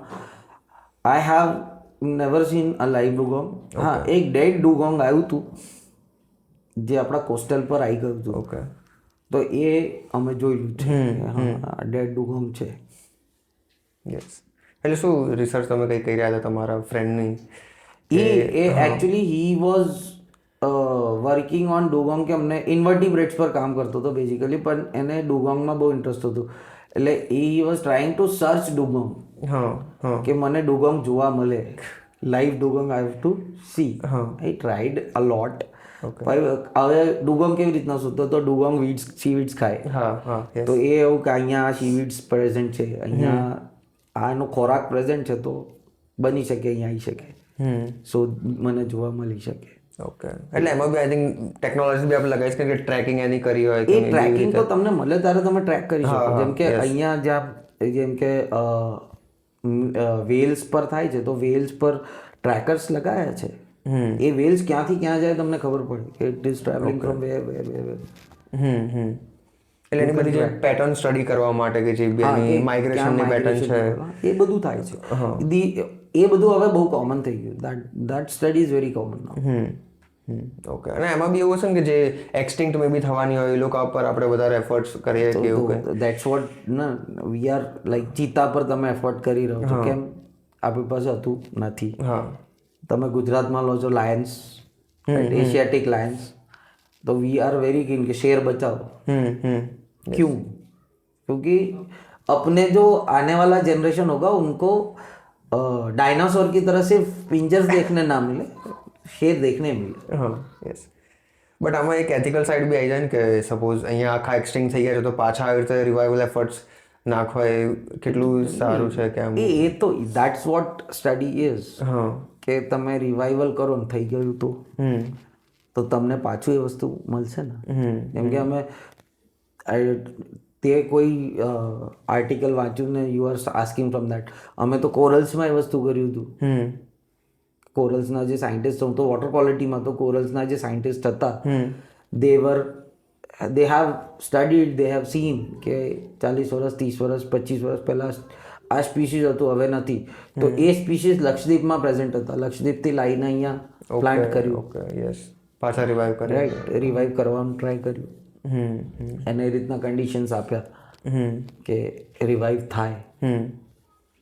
Speaker 2: I have never scene a live dugong. હા, એક ડેડ ડુગોંગ આવ્યું હતું જે આપણા કોસ્ટલ પર આવી ગયું હતું.
Speaker 1: ઓકે,
Speaker 2: તો એ અમે જોયેલું છે. હા, ડેડ ડુગોંગ છે.
Speaker 1: યસ. એટલે શું રિસર્ચ તમે કંઈ કરી રહ્યા હતા તમારા ફ્રેન્ડની?
Speaker 2: એ actually he was working on dugong કે અમને ઇન્વર્ટિબ્રેટ્સ પર કામ કરતો હતો બેઝિકલી, પણ એને ડુગોંગમાં બહુ ઇન્ટરેસ્ટ હતું. એટલે he was trying to search dugong, કે મને ડુગોંગ જોવા મળે, live dugong I have to see. I tried a lot. હવે ડુગોંગ કેવી રીતના શોધતો તો ડુગોંગ વીડ્સ સીવીડ્સ ખાય. તો એ એવું કે અહીંયા આ સીવીડ્સ પ્રેઝન્ટ છે, અહીંયા આનો ખોરાક પ્રેઝન્ટ છે, તો બની શકે અહીંયા આવી શકે, સો મને જોવા મળી શકે.
Speaker 1: ઓકે, એટલે એમાં બી આઈ થિંક ટેકનોલોજી બી આપણે લગાવી શકીએ કે ટ્રેકિંગ એની કરી હોય
Speaker 2: એ ટ્રેકિંગ તો તમને મળે ત્યારે તમે ટ્રેક કરી શકો. જેમ કે અહીંયા જ્યાં જેમ કે વેલ્સ પર થાય છે, તો વેલ્સ પર ટ્રેકર્સ લગાયા છે. એ વેલ્સ ક્યાંથી ક્યાં જાય તમને ખબર પડે કે it is travelling from where.
Speaker 1: એટલે એની બધી જે પેટર્ન સ્ટડી કરવા માટે કે જે એની માઇગ્રેશનની પેટર્ન છે
Speaker 2: એ બધું થાય છે. એ બધું હવે બહુ કોમન થઈ ગયું. That study is very common now.
Speaker 1: Okay, અને એમાં બી એવું છે ને કે જે એક્સટિંક્ટ મે બી થવાની હોય એ લોકો પર આપણે વધારે એફર્ટ્સ કરીએ કે એવું કંઈ?
Speaker 2: દેટ્સ વોટ ના વી આર લાઈક ચીતા પર તમે એફર્ટ કરી રહ્યો છો. કેમ? આપણી પાસે હતું નથી. તમે ગુજરાતમાં લો છો લાયન્સ, એશિયાટિક લાયન્સ, तो वी आर वेरी कीन कि शेर बचाओ. क्यों? क्योंकि अपने जो आने वाला जनरेशन होगा उनको डायनासोर की तरह सिर्फ पिंजर्स देखने ना मिले, शेर देखने मिले.
Speaker 1: હા, યસ. બટ આમાં એક એથિકલ સાઈડ બી આવી જાય ને કે સપોઝ અહીંયા આખા એક્સટિંગ થઈ ગયા છે તો પાછા આવી રીતે રિવાઇવલ એફર્ટ્સ નાખવા એ કેટલું સારું છે કે આમ?
Speaker 2: એ તો દેટ્સ વોટ સ્ટડી ઇઝ. કે તમે રિવાઇવલ કરો ને થઈ ગયું તો તમને પાછું એ વસ્તુ મળશે ને. જેમ કે અમે તે કોઈ આર્ટિકલ વાંચ્યું ને you are asking from that. અમે તો કોરલ્સમાં એ વસ્તુ કર્યું હતું. કોરલ્સના જે સાયન્ટિસ્ટ, હું તો વોટર ક્વોલિટીમાં, તો કોરલ્સના જે સાયન્ટિસ્ટ હતા they have studied, they have seen કે 40 વર્ષ 30 વર્ષ 25 વર્ષ પહેલાં આ સ્પીસીસ હતું, હવે નથી. તો એ સ્પીસીસ લક્ષદ્વીપમાં પ્રેઝન્ટ હતા. લક્ષદ્વીપથી લાવીને અહીંયા પ્લાન્ટ કર્યું.
Speaker 1: યસ, પાછા રિવાઇવ કર્યા.
Speaker 2: રાઈટ, રિવાઇવ કરવાનું ટ્રાય કર્યું. એને એ રીતના કન્ડિશન્સ આપ્યા કે રિવાઇવ થાય.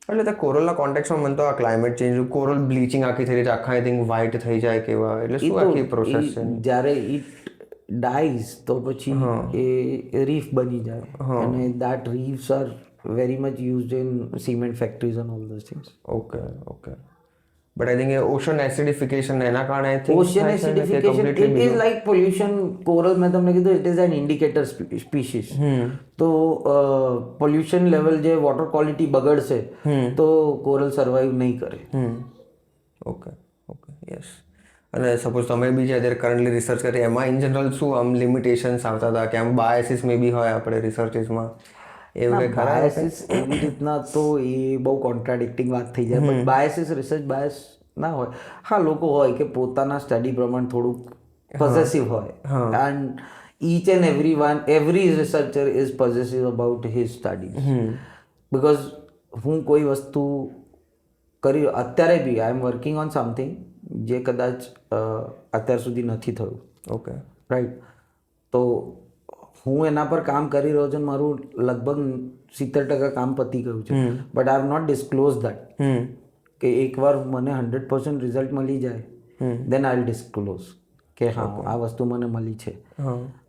Speaker 1: એટલે ત્યાં કોરલના કોન્ટેક્સમાં મને તો આ ક્લાઇમેટ ચેન્જ, કોરલ બ્લીચિંગ આખી થઈ રહી છે, આખા આઈ થિંક વ્હાઇટ થઈ જાય કેવા, એટલે શું આખી પ્રોસેસ છે?
Speaker 2: જ્યારે ઇટ ડાઈઝ તો પછી એ રીફ બની જાય, અને that reefs are very much used in cement factories and all those things.
Speaker 1: Okay. But I think ocean acidification એના કારણે
Speaker 2: ocean acidification it is like pollution. Coral મેં તમને કીધું it is an indicator species. તો pollution level જે water quality બગડશે તો coral survive નહીં કરે.
Speaker 1: Okay, yes. અને સપોઝ તમે બી જે અત્યારે કરન્ટલી રિસર્ચ કરી એમાં ઇન જનરલ શું આમ લિમિટેશન્સ આવતા હતા કે આમ બાયસીસ મે બી હોય આપણે રિસર્ચીસમાં એવું કંઈ ખરા?
Speaker 2: બાયસીસ એવી રીતના તો એ બહુ કોન્ટ્રાડિક્ટિંગ વાત થઈ જાય. પણ બાયસીસ રિસર્ચ બાયસ ના હોય. હા, લોકો હોય કે પોતાના સ્ટડી પ્રમાણે થોડુંક પોઝેસિવ હોય, and each and every researcher is possessive about his studies. Because હું કોઈ વસ્તુ કરી અત્યારે બી આઈ એમ વર્કિંગ ઓન સમથિંગ જે કદાચ અત્યાર સુધી નથી થયું.
Speaker 1: Okay,
Speaker 2: right. તો હું એના પર કામ કરી રહ્યો છું, મારું લગભગ 70% કામ પતી ગયું છે. But I have not disclose that. કે એકવાર મને 100% રિઝલ્ટ મળી જાય દેન આઈ વિલ ડિસ્ક્લોઝ કે હા આ વસ્તુ મને મળી છે.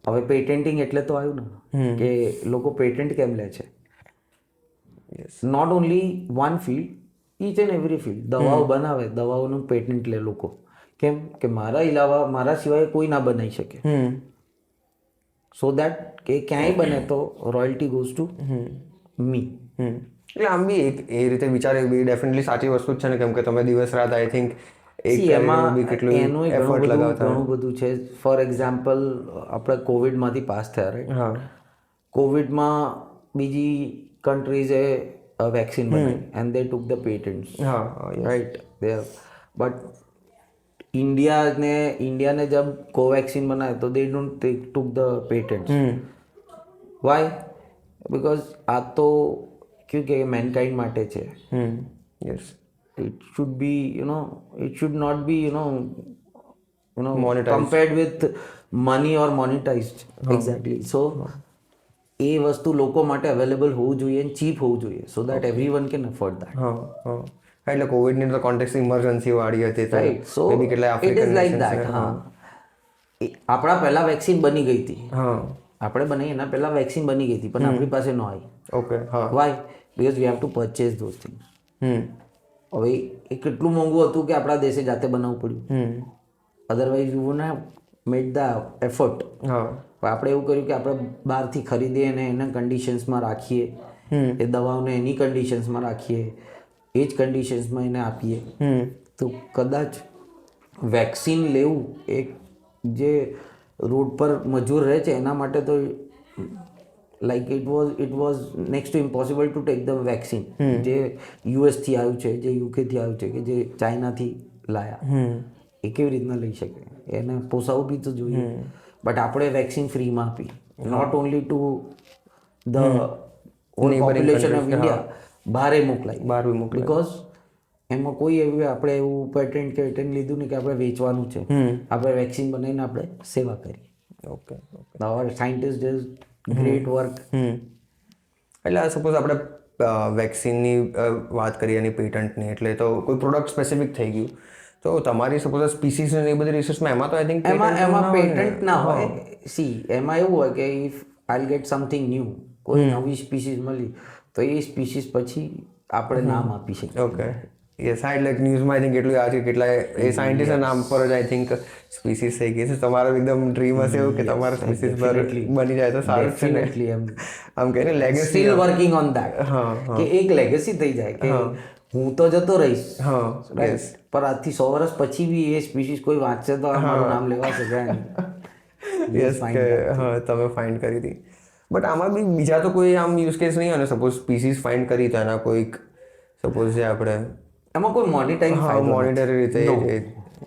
Speaker 2: હવે પેટેન્ટિંગ એટલે તો આવ્યું ને કે લોકો પેટન્ટ કેમ લે છે. Not only one field, each and every field. દવાઓ બનાવે, દવાઓનું પેટન્ટ લે લોકો. કેમ કે મારા સિવાય કોઈ ના બનાવી શકે. સો દેટ કે ક્યાંય બને તો રોયલ્ટી ગોઝ ટુ મી.
Speaker 1: એટલે આમ બી એ રીતે વિચારે બી ડેફિનેટલી સાચી વસ્તુ જ છે ને, કેમ કે તમે દિવસ રાત આઈ થિંક
Speaker 2: એમાં એનું ઘણું બધું છે. ફોર એક્ઝામ્પલ આપણે કોવિડમાંથી પાસ થયા, રાઈટ. કોવિડમાં બીજી કન્ટ્રીઝે વેક્સિન બનાવી and they took the patents, right. But India ने जब कोवैक्सीन बनाया तो they don't took the patents. Why? Because आ तो क्योंकि मैनकाइंड માટે છે.
Speaker 1: Yes
Speaker 2: It should be, it should not be,
Speaker 1: Monetized.
Speaker 2: compared with money or monetized. Exactly. So એ વસ્તુ લોકો માટે અવેલેબલ હોવું જોઈએ અને ચીપ હોવું જોઈએ so that everyone can afford that.
Speaker 1: હા એટલે કોવિડની તો કોન્ટેક્સ ઇમરજન્સી વાળી હતી તો
Speaker 2: રાઈટ. સો
Speaker 1: maybe કેટલા
Speaker 2: it is
Speaker 1: African
Speaker 2: like that. હા, આપણા પહેલા વેક્સિન બની ગઈ હતી.
Speaker 1: હા
Speaker 2: આપણે બની એના પહેલા વેક્સિન બની ગઈ હતી પણ આપણી પાસે ન આવી.
Speaker 1: ઓકે હા
Speaker 2: why? Because we have to purchase those things. હવે એ કેટલું મોંઘું હતું કે આપણા દેશે જાતે બનાવવું પડ્યું. Otherwise you would have made the effort.
Speaker 1: હા
Speaker 2: પણ આપણે એવું કર્યું કે આપણે બહારથી ખરીદીએ અને એના કન્ડિશન્સમાં રાખીએ, એ દવાઓને એની કન્ડિશન્સમાં રાખીએ, એ જ કન્ડિશન્સમાં એને આપીએ. તો કદાચ વેક્સિન લેવું એક જે રોડ પર મજૂર રહે છે એના માટે તો like it was next to impossible to take the vaccine. જે યુએસથી આવ્યું છે, જે યુકેથી આવ્યું છે, કે જે ચાઇનાથી લાયા, એ કેવી રીતના લઈ શકે? એને પોસાવવું બી તો જોઈએ. બટ આપણે વેક્સિન ફ્રીમાં આપી, not only to the whole population of India, બહારે મોકલાઈ. બિકોઝ એમાં કોઈ એવું આપણે એવું પેટન્ટ કે પેટન્ટ લીધું નહીં કે આપણે વેચવાનું છે. આપણે વેક્સિન બનાવીને આપણે સેવા કરી.
Speaker 1: Okay
Speaker 2: our scientist does great work.
Speaker 1: એટલે સપોઝ આપણે વેક્સિનની વાત કરીએ એની પેટન્ટની, એટલે તો કોઈ પ્રોડક્ટ સ્પેસિફિક થઈ ગયું તો તમારી સપોઝ સ્પીસીસ ને એ બધી રિસર્ચમાં એમાં તો આઈ થિંક
Speaker 2: એમાં પેટન્ટ ના હોય. સી એમાં એવું હોય કે if I'll get something new, કોઈ નવી સ્પીસીસ મળી તો એ સ્પીસીસ પછી આપણે નામ આપી શકીએ.
Speaker 1: ઓકે યસ હા એટલે ન્યૂઝમાં આઈ થિંક એટલું આ છે કેટલા એ સાયન્ટિસ્ટના નામ પર જ આઈ થિંક સ્પીસીસ થઈ ગઈ છે. તમારો એકદમ ડ્રીમ હશે એવું કે તમારા સ્પીસીસ પર બની જાય તો સારું છે ને. આમ કહીને legacy
Speaker 2: steel working on that, કે એક લેગેસી થઈ જાય કે હું તો જતો રહીશ, રાઈટ, પણ આજથી 100 વર્ષ પછી બી એ સ્પીસીસ કોઈ વાંચશે તો મારું નામ લેવાશે.
Speaker 1: યસ કે હા તમે ફાઇન્ડ કરી હતી. બટ આમાં બી બીજા તો કોઈ આમ યુઝ કેસ નહીં હોય ને? સપોઝ સ્પીસીસ ફાઇન્ડ કરી તો એના કોઈક સપોઝ જે આપણે
Speaker 2: એમાં કોઈ મોનિટરી ફાયદો
Speaker 1: મોનિટરી રીતે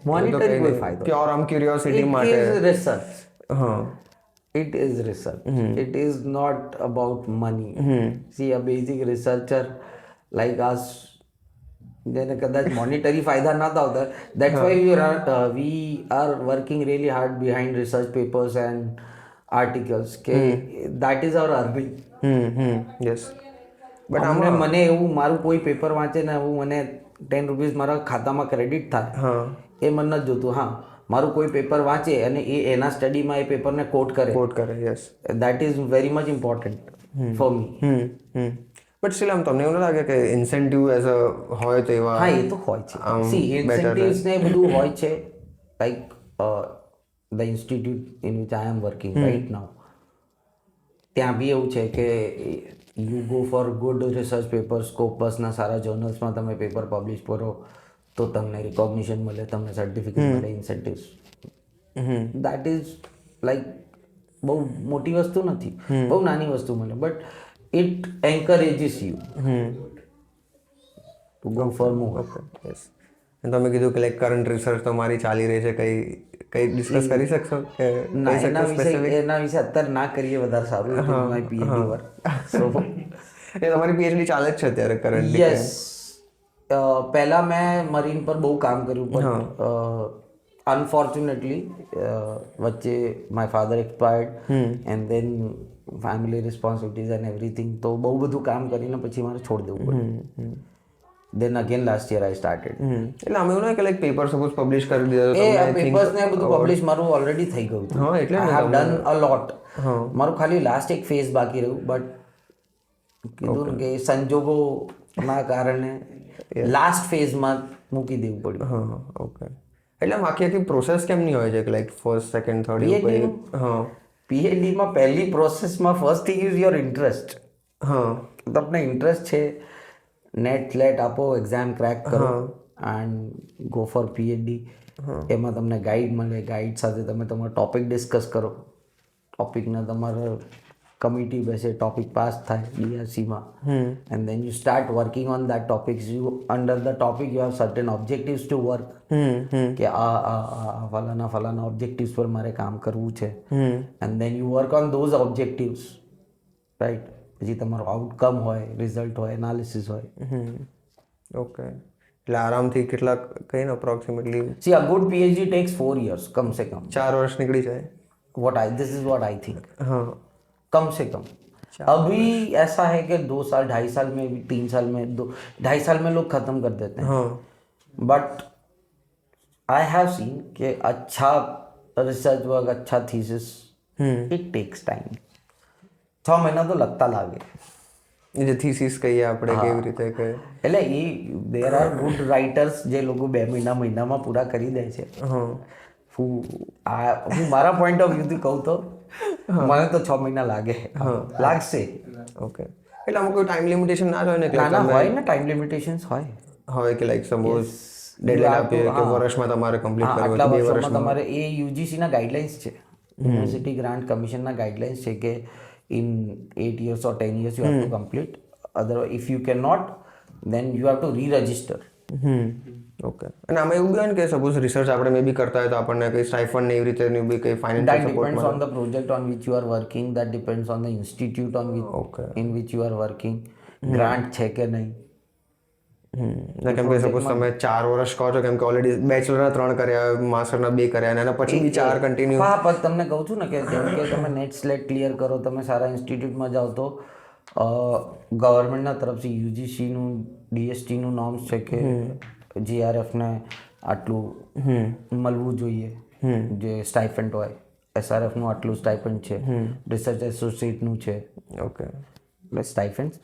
Speaker 2: મોનિટરી કોઈ ફાયદો
Speaker 1: પ્યોર આમ ક્યુરિયોસિટી માટે
Speaker 2: રિસર્ચ. હા, it is research. It is not about money. See, a basic researcher like us, જેને કદાચ મોનિટરી ફાયદા ના આવતા, that's why we are working really hard behind research papers and articles, કે that is our earning.
Speaker 1: Yes
Speaker 2: but મને એવું મારું કોઈ પેપર વાંચે ને એવું મને 10 રૂપીસ મારા ખાતામાં ક્રેડિટ થાય એ મને નથી જોતું. હા, મારું કોઈ પેપર વાંચે અને એ એના સ્ટડીમાં એ પેપરને કોટ કરે, yes, that is very much important for me.
Speaker 1: But still આમ તમને એવું લાગે કે ઇન્સેન્ટિવ એઝ અ હોય તો એવા?
Speaker 2: હા, એ તો હોય છે. સી, ઇન્સેન્ટિવ્સ ને બધું હોય છે. Like the institute in which I am working right now, ત્યાં બી એવું છે કે you go for good research paper, સ્કોપસના સારા જર્નલ્સમાં તમે પેપર પબ્લિશ કરો તો તમને રિકોગ્નિશન મળે, તમને સર્ટિફિકેટ મળે, ઇન્સેન્ટિવ્સ. દેટ ઇઝ લાઈક બહુ મોટી વસ્તુ નથી, બહુ નાની વસ્તુ મળે, but it encourages you to go for more.
Speaker 1: Yes. તમે કીધું કે લાઈક કરંટ રિસર્ચ તો મારી ચાલી રહી છે, કઈ ડિસ્કસ કરી શકશો કે
Speaker 2: ના? એના વિશે અત્યારે ના કરીએ વધારે સારું. માય પીએચડી વર્ક, સો
Speaker 1: એ તમારી પીએચડી ચાલે જ છે અત્યારે કરંટલી?
Speaker 2: યસ. પહેલાં મેં મરીન પર બહુ કામ કર્યું પણ અનફોર્ચ્યુનેટલી વચ્ચે my father expired and then family responsibilities and everything, તો બહુ બધું કામ કરીને પછી મારે છોડી દેવું પડ્યું. Then again last year I started.
Speaker 1: એટલે અમે એવું ના કે લાઈક પેપર સપોઝ પબ્લિશ કરી દીધો તો
Speaker 2: એ પેપર્સ ને બધું પબ્લિશ મારું ઓલરેડી થઈ ગયું હતું.
Speaker 1: હા, એટલે
Speaker 2: આઈ હેવ ડન અ લોટ. મારું ખાલી લાસ્ટ એક ફેઝ બાકી રહ્યું, બટ કીધું ને કે સંજોગોના કારણે લાસ્ટ ફેઝમાં મૂકી દેવું પડ્યું.
Speaker 1: હા, ઓકે. એટલે આખી પ્રોસેસ કેમ નહીં હોય છે કે લાઈક ફર્સ્ટ, સેકન્ડ, થર્ડ એવું કોઈ? હા,
Speaker 2: પીએચડીમાં પહેલી પ્રોસેસમાં first thing is your interest.
Speaker 1: હા,
Speaker 2: તમને ઇન્ટરેસ્ટ છે, નેટ લેટ આપો, એક્ઝામ ક્રેક કરો એન્ડ ગો ફોર પીએચડી. એમાં તમને ગાઈડ મળે, ગાઈડ સાથે તમે તમારો ટોપિક ડિસ્કસ કરો, ટોપિકને તમારે કમિટી બેસે, ટોપિક પાસ થાય DRCમાં, and then you start working on that topics. You under the topic you have certain objectives to work, કે આ ફલાના ઓબ્જેક્ટિવ્સ પર મારે કામ કરવું છે, and then you work on those objectives, right. પછી તમારો આઉટકમ હોય, રિઝલ્ટ હોય, એનાલિસિસ હોય.
Speaker 1: ઓકે, એટલે આરામથી કેટલાક કહીને approximately
Speaker 2: C a good PhD tax 4 years કમ સે કમ.
Speaker 1: 4 વર્ષ નીકળી જાય.
Speaker 2: This is what I think.
Speaker 1: हाँ,
Speaker 2: कम से कम. अभी ऐसा है कि 2 साल, 2.5 साल में, 3 साल में, 2.5 साल में लोग खत्म कर देते हैं.
Speaker 1: हाँ,
Speaker 2: बट आई हैव सीन कि अच्छा रिसर्च वर्क, अच्छा थीसिस, इट टेक्स टाइम. 6 महीना तो लगता लागे.
Speaker 1: જે થીસીસ કહીએ આપણે કેવી રીતે કે
Speaker 2: એટલે એ દેર આર ગુડ રાઇટર્સ જે લોકો 2 મહિનામાં પૂરા કરી દે છે. હું મારા પોઈન્ટ ઓફ વ્યૂથી કહું તો મને તો 6 મહિના લાગશે.
Speaker 1: ઓકે, એટલે આમાં કોઈ ટાઈમ લિમિટેશન ના હોય ને?
Speaker 2: નાના હોય ને, ટાઈમ લિમિટેશન્સ
Speaker 1: હોય કે લાઈક સપોઝ ડેડલાઈન આપીએ કે વર્ષમાં તમારે કમ્પ્લીટ કરવું
Speaker 2: આટલા
Speaker 1: છે, 2
Speaker 2: વર્ષમાં
Speaker 1: વર્ષમાં.
Speaker 2: તમારે એ યુજીસીના ગાઈડલાઇન્સ છે, યુનિવર્સિટી ગ્રાન્ટ કમિશનના ગાઈડલાઇન્સ છે કે in 8 years or 10 years you have to complete. Otherwise, if you cannot, then you have to re-register.
Speaker 1: Okay, અને આમાં એવું બી ને કે સપોઝ રિસર્ચ આપણે મે બી કરતા હોય તો આપણને કંઈ સ્ટાઇફંડ ને એવી રીતે બી કંઈ
Speaker 2: That
Speaker 1: financial
Speaker 2: depends
Speaker 1: support
Speaker 2: on the project on which you are working. That depends on the institute on which
Speaker 1: Okay.
Speaker 2: in which you are working. Grant છે કે નહીં.
Speaker 1: કેમ કે સપોઝ તમે 4 વર્ષ કહો છો, કેમ કે ઓલરેડી બેચલરના 3 કર્યા, માસ્ટરના 2 કર્યા અને એના પછી બી 4 કન્ટિન્યુ.
Speaker 2: હા, પણ તમને કહું છું ને કે જેમ કે તમે નેટ સ્લેટ ક્લિયર કરો, તમે સારા ઇન્સ્ટિટ્યૂટમાં જાઓ તો ગવર્મેન્ટના તરફથી યુજીસીનું, DSTનું નોર્મ્સ છે કે GRFને આટલું મળવું જોઈએ જે સ્ટાઇફન્ડ હોય, SRFનું આટલું સ્ટાઇફન્ડ છે, રિસર્ચ એસોસિએટનું છે.
Speaker 1: ઓકે,
Speaker 2: એટલે સ્ટાઇફન્ડ.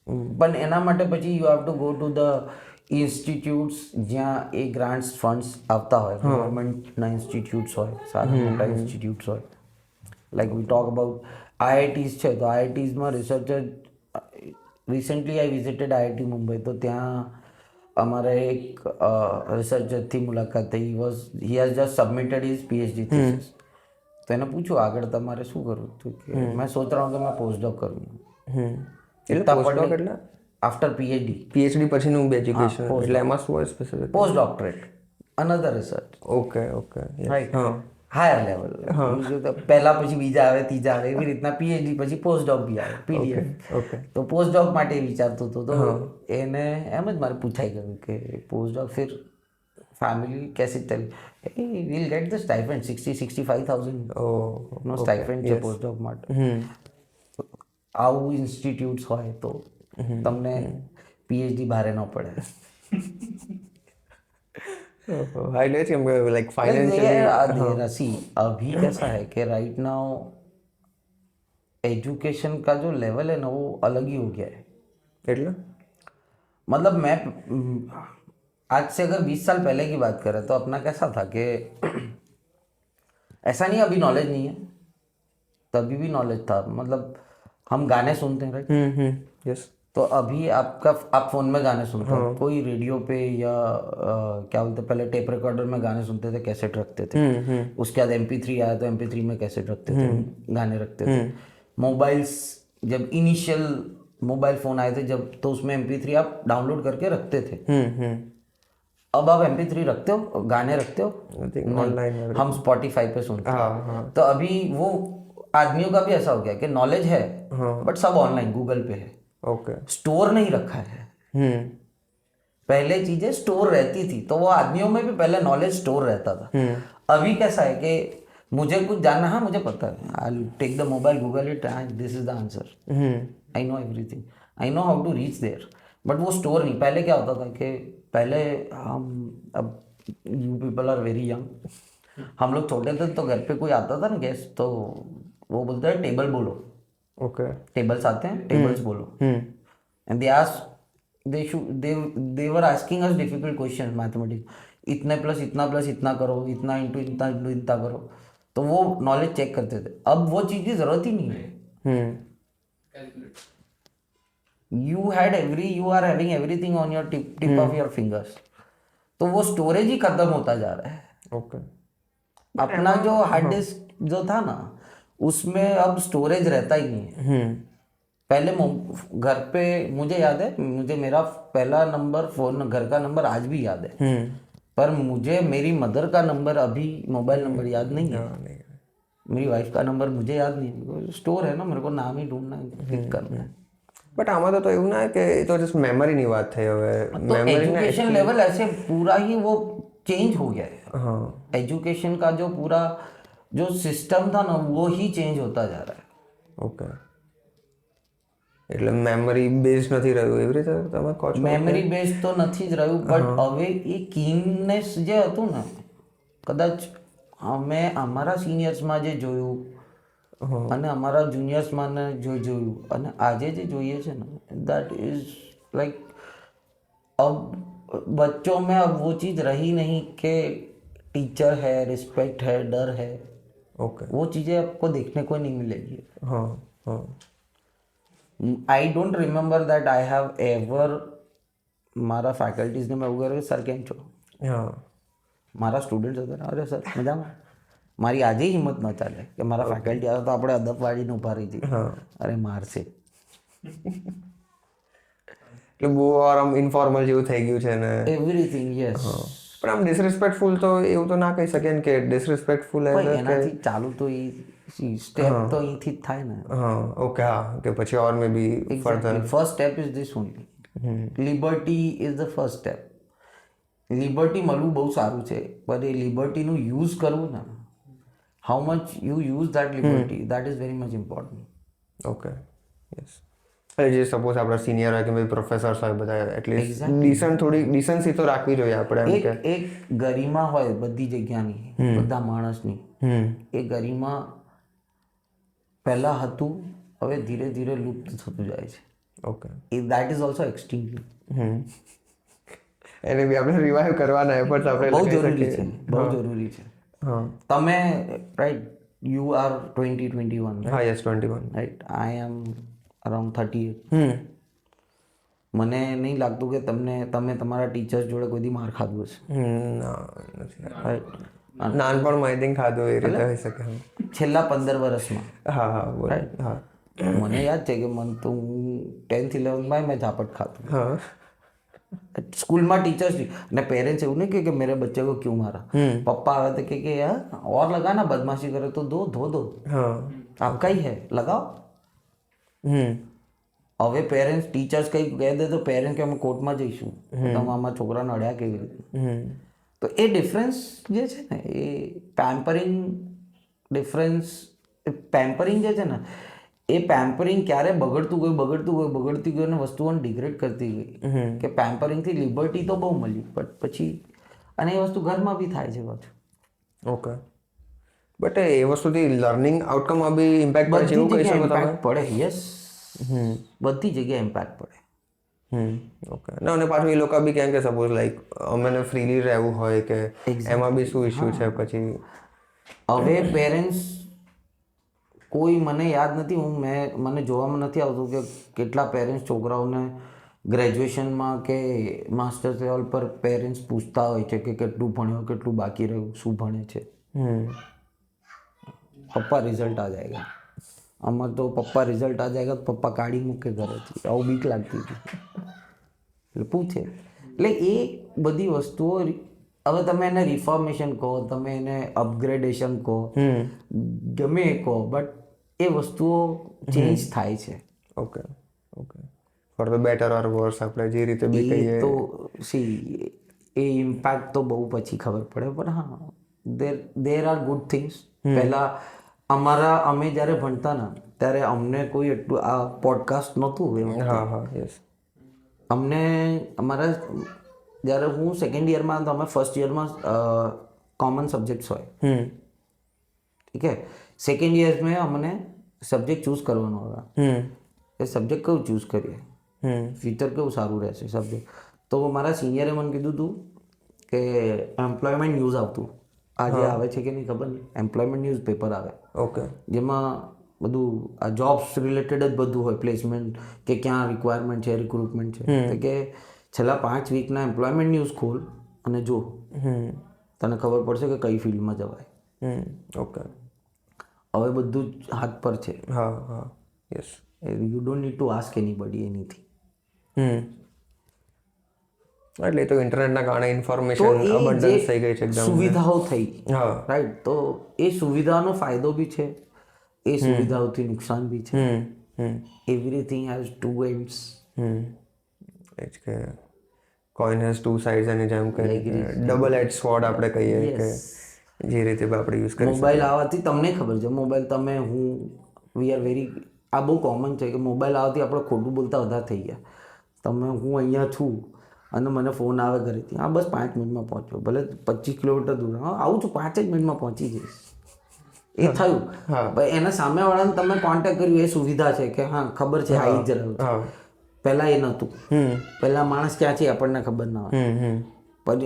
Speaker 2: પણ એના માટે પછી you have to go to the institutes જ્યાં એ ગ્રાન્ટ્સ ફંડ્સ આવતા હોય. ગવર્મેન્ટના ઇન્સ્ટિટ્યૂટ્સ હોય, સારા મોટા ઇન્સ્ટિટ્યૂટ્સ હોય. Like we talk about IITs છે, તો IITsમાં researcher, recently I visited IIT Mumbai, તો ત્યાં અમારે એક રિસર્ચરથી મુલાકાત થઈ. He has just submitted his PhD thesis. તો એને પૂછ્યું આગળ તમારે શું કરવું, તો કે મેં સોચ રહા હું કે મેં પોસ્ટ-ડોક કરું.
Speaker 1: એટલે પોસ્ટ-ડોક એટલે
Speaker 2: આફ્ટર PhD
Speaker 1: પછીનું એજ્યુકેશન, એટલે એમાં શું હોય specific?
Speaker 2: Post doctorate, another research,
Speaker 1: okay,
Speaker 2: right, higher level. પહેલા પછી બીજા આવે, ત્રીજા આવે, એવી રીતના PhD પછી પોસ્ટ-ડોક બી આવે, PDF.
Speaker 1: ઓકે,
Speaker 2: તો પોસ્ટ-ડોક માટે વિચારતો હતો, તો એને એમ જ મારે પૂછાઈ ગયું કે પોસ્ટ-ડોક ફિર ફેમિલી कैसे चल, विल गेट द स्टाइपेंड 60-65,000 નો સ્ટાઇપેન્ડ છે પોસ્ટ-ડોક માટે. આવું ઇન્સ્ટિટ્યૂટ્સ હોય તો તમને PhD ભારે ન પડે.
Speaker 1: हाईलाइट हम लाइक फाइनेंशियली
Speaker 2: सी अभी कैसा है कि राइट नाउ एजुकेशन का जो लेवल है ना वो अलग ही हो गया है.
Speaker 1: એટલે
Speaker 2: मतलब मैं आज से अगर 20 साल पहले की बात करें तो अपना कैसा था कि ऐसा नहीं अभी नॉलेज नहीं है, तभी भी नॉलेज था. मतलब हम गाने सुनते हैं, राइट.
Speaker 1: यस,
Speaker 2: तो अभी आप फोन में गाने सुनते हो, कोई रेडियो पे या क्या बोलते, पहले टेप रिकॉर्डर में गाने सुनते थे, कैसेट रखते थे. उसके बाद MP3 आया तो MP3 में कैसेट रखते थे, गाने रखते थे. मोबाइल्स, जब इनिशियल मोबाइल फ़ोन आए थे जब, तो उसमें MP3 आप डाउनलोड करके रखते थे. अब आप MP3 रखते हो, गाने रखते हो
Speaker 1: ऑनलाइन,
Speaker 2: हम Spotify पे सुनते हैं. तो अभी वो आदमियों का भी ऐसा हो गया कि नॉलेज है बट सब ऑनलाइन गूगल पे है.
Speaker 1: ओके,
Speaker 2: स्टोर नहीं रखा है. पहले चीजें स्टोर रहती थी तो वो आदमियों में भी पहले नॉलेज स्टोर रहता था. अभी कैसा है कि मुझे कुछ जानना है, मुझे पता है, I take the mobile, Google it, this is the answer, I know everything, I know how to reach there. But वो स्टोर नहीं. पहले क्या होता था कि पहले हम, अब you people are very young, हम लोग छोटे थे तो घर पे कोई आता था ना गेस्ट, तो वो बोलते हैं टेबल बोलो.
Speaker 1: ओके,
Speaker 2: टेबल्स आते हैं, टेबल्स बोलो. And they ask, they were asking us difficult questions, mathematics, इतने प्लस इतना करो, इतना इंटू इतना करो. तो वो नॉलेज चेक करते थे. अब वो चीज़ की जरूरत ही नहीं है. You are having everything on your tip of your fingers. तो वो स्टोरेज ही खत्म होता जा रहा है.
Speaker 1: ओके,
Speaker 2: अपना जो हार्ड डिस्क जो था ना, उसमें अब स्टोरेज रहता ही नहीं है। पहले घर पे मुझे याद है, मुझे मेरा पहला नंबर फोन घर का नंबर आज भी याद है, पर मुझे मेरी मदर का नंबर अभी मोबाइल नंबर याद नहीं है। मेरी वाइफ का नंबर मुझे याद नहीं है, स्टोर है ना, मेरे को नाम ही ढूंढना है, क्लिक करना है।
Speaker 1: બટ આમાં તો એવું ના કે એ તો જસ્ટ મેમરીની વાત થઈ હવે
Speaker 2: तो एजुकेशन लेवल ऐसे पूरा ही वो चेंज हो गया है।
Speaker 1: हाँ
Speaker 2: एजुकेशन का जो पूरा जो सिस्टम था ना वो ही चेंज होता जा रहा है।
Speaker 1: ઓકે એટલે મેમરી બેઝ નથી રહ્યું એવી રીતે તમે કહો છો
Speaker 2: મેમરી બેઝ તો નથી જ રહ્યું, બટ હવે એ કીનનેસ જે હતું ને, કદાચ અમે અમારા સિનિયર્સમાં જે જોયું અને અમારા જુનિયર્સમાં જોયું અને આજે જે જોઈએ છે ને, दैट इज लाइक अब बच्चों में अब वो चीज़ रही नहीं कि टीचर है, रिस्पेक्ट है, डर है।
Speaker 1: ઓકે
Speaker 2: वो चीज़ें आपको देखने को नहीं मिलेगी।
Speaker 1: हाँ हाँ
Speaker 2: I don't remember that I have ever મારા ફેકલ્ટીઝને મેં એવું કર્યું, સર કેમ છો,
Speaker 1: હા
Speaker 2: મારા સ્ટુડન્ટ્સ હતા, અરે સર મજામાં, મારી આજે હિંમત ન ચાલે કે મારા ફેકલ્ટી આવે તો આપણે અદબ વાળીને ઉભા રહી જઈએ, અરે મારશે।
Speaker 1: એટલે બહુ આમ ઇન્ફોર્મલ જેવું થઈ ગયું છે ને
Speaker 2: એવરીથિંગ યસ,
Speaker 1: પણ આમ ડિસરિસ્પેક્ટફુલ તો એવું તો ના કહી શકીએ ને કે ડિસરિસ્પેક્ટફુલ
Speaker 2: એનાથી ચાલુ તો એ સ્ટેપ તો અહીંથી જ થાય ને।
Speaker 1: હા ઓકે હા કે પછી or may be further
Speaker 2: first step is this only, liberty is the first step. Liberty મળવું બહુ સારું છે, પણ એ લિબર્ટીનું યુઝ કરવું ને, how much you use that liberty, that is very much important.
Speaker 1: Okay yes જે સપોઝ આપણા સિનિયર હોય કે ભાઈ પ્રોફેસર્સ હોય બધા એટલીસ્ટ ડિસન્ટ થોડી ડિસન્સી તો રાખવી જોઈએ આપણે એમ કે
Speaker 2: એક ગરિમા હોય બધી જગ્યાની, બધા માણસની, એ ગરિમા પહેલા હતું, હવે ધીરે ધીરે લુપ્ત થતું જાય છે।
Speaker 1: ઓકે
Speaker 2: દેટ ઇઝ ઓલ્સો એક્સટિંક્ટ,
Speaker 1: એને બી આપણે રિવાઇવ કરવાના એફર્ટ્સ આપણે
Speaker 2: બહુ
Speaker 1: લગાવી
Speaker 2: જરૂરી છે,
Speaker 1: શકીએ
Speaker 2: બહુ જરૂરી છે।
Speaker 1: હા
Speaker 2: તમે રાઈટ, યુ આર 2021
Speaker 1: હા યસ 21
Speaker 2: રાઈટ, આઈ એમ અરાઉન્ડ 38। મને નહીં લાગતું કે તમે તમારા ટીચર્સ જોડે કોઈ દી માર ખાધું હશે,
Speaker 1: ના નથી
Speaker 2: રાઈટ?
Speaker 1: નાનપણમાં આઈ થિંક ખાધું એ રીતે હોઈ શકે
Speaker 2: છેલ્લા 15 વર્ષમાં
Speaker 1: હા હા બોલ હા
Speaker 2: મને યાદ છે કે મને તો હું 10th 11th મેં ઝાપટ ખાતું
Speaker 1: हाँ
Speaker 2: स्कूल में टीचर्स ने पेरेंट्स એવું नहीं कि मेरे बच्चे को क्यों मारा, पप्पा आए थे कि यार और लगा ना, बदमाशी करे तो धो
Speaker 1: हाँ
Speaker 2: आपका ही है, लगाओ। હવે પેરેન્ટ્સ ટીચર્સ કંઈ કહી દે તો પેરેન્ટ કે અમે કોર્ટમાં જઈશું, તમે આમાં છોકરાને અડ્યા કેવી રીતે? તો એ ડિફરન્સ જે છે ને, એ પેમ્પરિંગ ડિફરન્સ, પેમ્પરિંગ જે છે ને, એ પેમ્પરિંગ ક્યારે બગડતી ગયું અને વસ્તુઓને ડિગ્રેડ કરતી ગઈ કે પેમ્પરિંગથી લિબર્ટી તો બહુ મળી, બટ પછી અને એ વસ્તુ ઘરમાં બી થાય છે પાછું।
Speaker 1: ઓકે બટ એ વસ્તુથી લર્નિંગ આઉટકમમાં બી ઇમ્પેક્ટ પડે છે એવું કહી શકો તમે?
Speaker 2: ઇમ્પેક્ટ પડે, યસ, બધી જગ્યાએ ઇમ્પેક્ટ પડે।
Speaker 1: ઓકે ના અને પાછું એ લોકો બી કેમ કે સપોઝ લાઈક અમને ફ્રીલી રહેવું હોય કે એમાં બી શું ઇશ્યુ છે પછી?
Speaker 2: હવે પેરેન્ટ્સ કોઈ મને યાદ નથી, મને જોવામાં નથી આવતું કે કેટલા પેરેન્ટ્સ છોકરાઓને ગ્રેજ્યુએશનમાં કે માસ્ટર્સ લેવલ પર પેરેન્ટ્સ પૂછતા હોય છે કે કેટલું ભણ્યો, કેટલું બાકી રહ્યું, શું ભણે છે, પપ્પા રિઝલ્ટ આ જાયગા, અમાર તો પપ્પા રિઝલ્ટ આ જાયગા તો પપ્પા કાઢી મૂકે ઘરેથી, આવું બીક લાગતી હતી એટલે પૂછે। એટલે એ બધી વસ્તુઓ હવે તમે એને રિફોર્મેશન કહો, તમે એને અપગ્રેડેશન કહો, ગમે એ કહો, બટ એ વસ્તુઓ ચેન્જ થાય છે।
Speaker 1: Okay okay for the better or worse આપણે જે રીતે બી કહીએ
Speaker 2: તો સી એ ઇમ્પેક્ટ તો બહુ પછી ખબર પડે, પણ હા દેર આર ગુડ થિંગ્સ। પહેલાં અમે જ્યારે ભણતા ને ત્યારે અમને કોઈ એટલું આ પોડકાસ્ટ નહોતું,
Speaker 1: હા હા યસ
Speaker 2: અમને અમારા જ્યારે હું સેકન્ડ યરમાં તો અમે ફર્સ્ટ યરમાં કોમન સબ્જેક્ટ્સ હોય, ઠીક છે, સેકન્ડ યરમાં અમને સબ્જેક્ટ ચૂઝ કરવાનો હતા, એ સબ્જેક્ટ કયું ચૂઝ કરીએ, ફ્યુચર કેવું સારું રહેશે સબ્જેક્ટ, તો મારા સિનિયરે મને કીધું હતું કે એમ્પ્લોયમેન્ટ ન્યૂઝ આવતું, આજે આવે છે કે નહીં ખબર નહીં, એમ્પ્લોયમેન્ટ ન્યૂઝ પેપર આવે,
Speaker 1: ઓકે
Speaker 2: જેમાં બધું આ જોબ્સ રિલેટેડ જ બધું હોય, પ્લેસમેન્ટ કે ક્યાં રિક્વાયરમેન્ટ છે, રિક્રુટમેન્ટ છે, તો કે છેલ્લા 5 વીકના એમ્પ્લોયમેન્ટ ન્યૂઝ ખોલ અને જો, તને ખબર પડશે કે કઈ ફિલ્ડમાં જવાય।
Speaker 1: ઓકે
Speaker 2: હવે બધું જ હાથ પર છે.
Speaker 1: હા yes.
Speaker 2: You don't need to ask anybody anything.
Speaker 1: એટલે તો ઇન્ટરનેટના કારણે
Speaker 2: તો
Speaker 1: ઇન્ફોર્મેશન
Speaker 2: એ
Speaker 1: અબન્ડન્સ થઈ ગઈ છે
Speaker 2: જે
Speaker 1: એકદમ.
Speaker 2: સુવિધાઓ થઈ,
Speaker 1: હા.
Speaker 2: રાઈટ, તો એ સુવિધાનો ફાયદો બી છે, એ સુવિધાઓથી નુકસાન બી છે. Everything has two ends.
Speaker 1: એ જ કે કોઈન હેઝ ટુ સાઇડ્સ, અને જેમ કે ડબલ એજ સ્વોર્ડ આપણે કહીએ કે જે રીતે આપણે યુઝ કરી
Speaker 2: મોબાઈલ આવવાથી તમને ખબર છે, મોબાઈલ તમે વી આર વેરી, આ બહુ કોમન છે કે મોબાઈલ આવવાથી આપણે ખોટું બોલતા વધારે થઈ ગયા. હું અહીંયા છું અને મને ફોન આવે ઘરેથી, હા બસ 5 મિનિટમાં પહોંચો, ભલે 25 કિલોમીટર દૂર, હા આવું છું 5 જ મિનિટમાં પહોંચી જઈશ, એ થયું. ભાઈ એના સામેવાળાને તમે કોન્ટેક્ટ કર્યું, એ સુવિધા છે કે હા ખબર છે આવી જ રહ્યું છે. પહેલાં એ નહોતું. પહેલાં માણસ ક્યાં છે આપણને ખબર ના હોય, પણ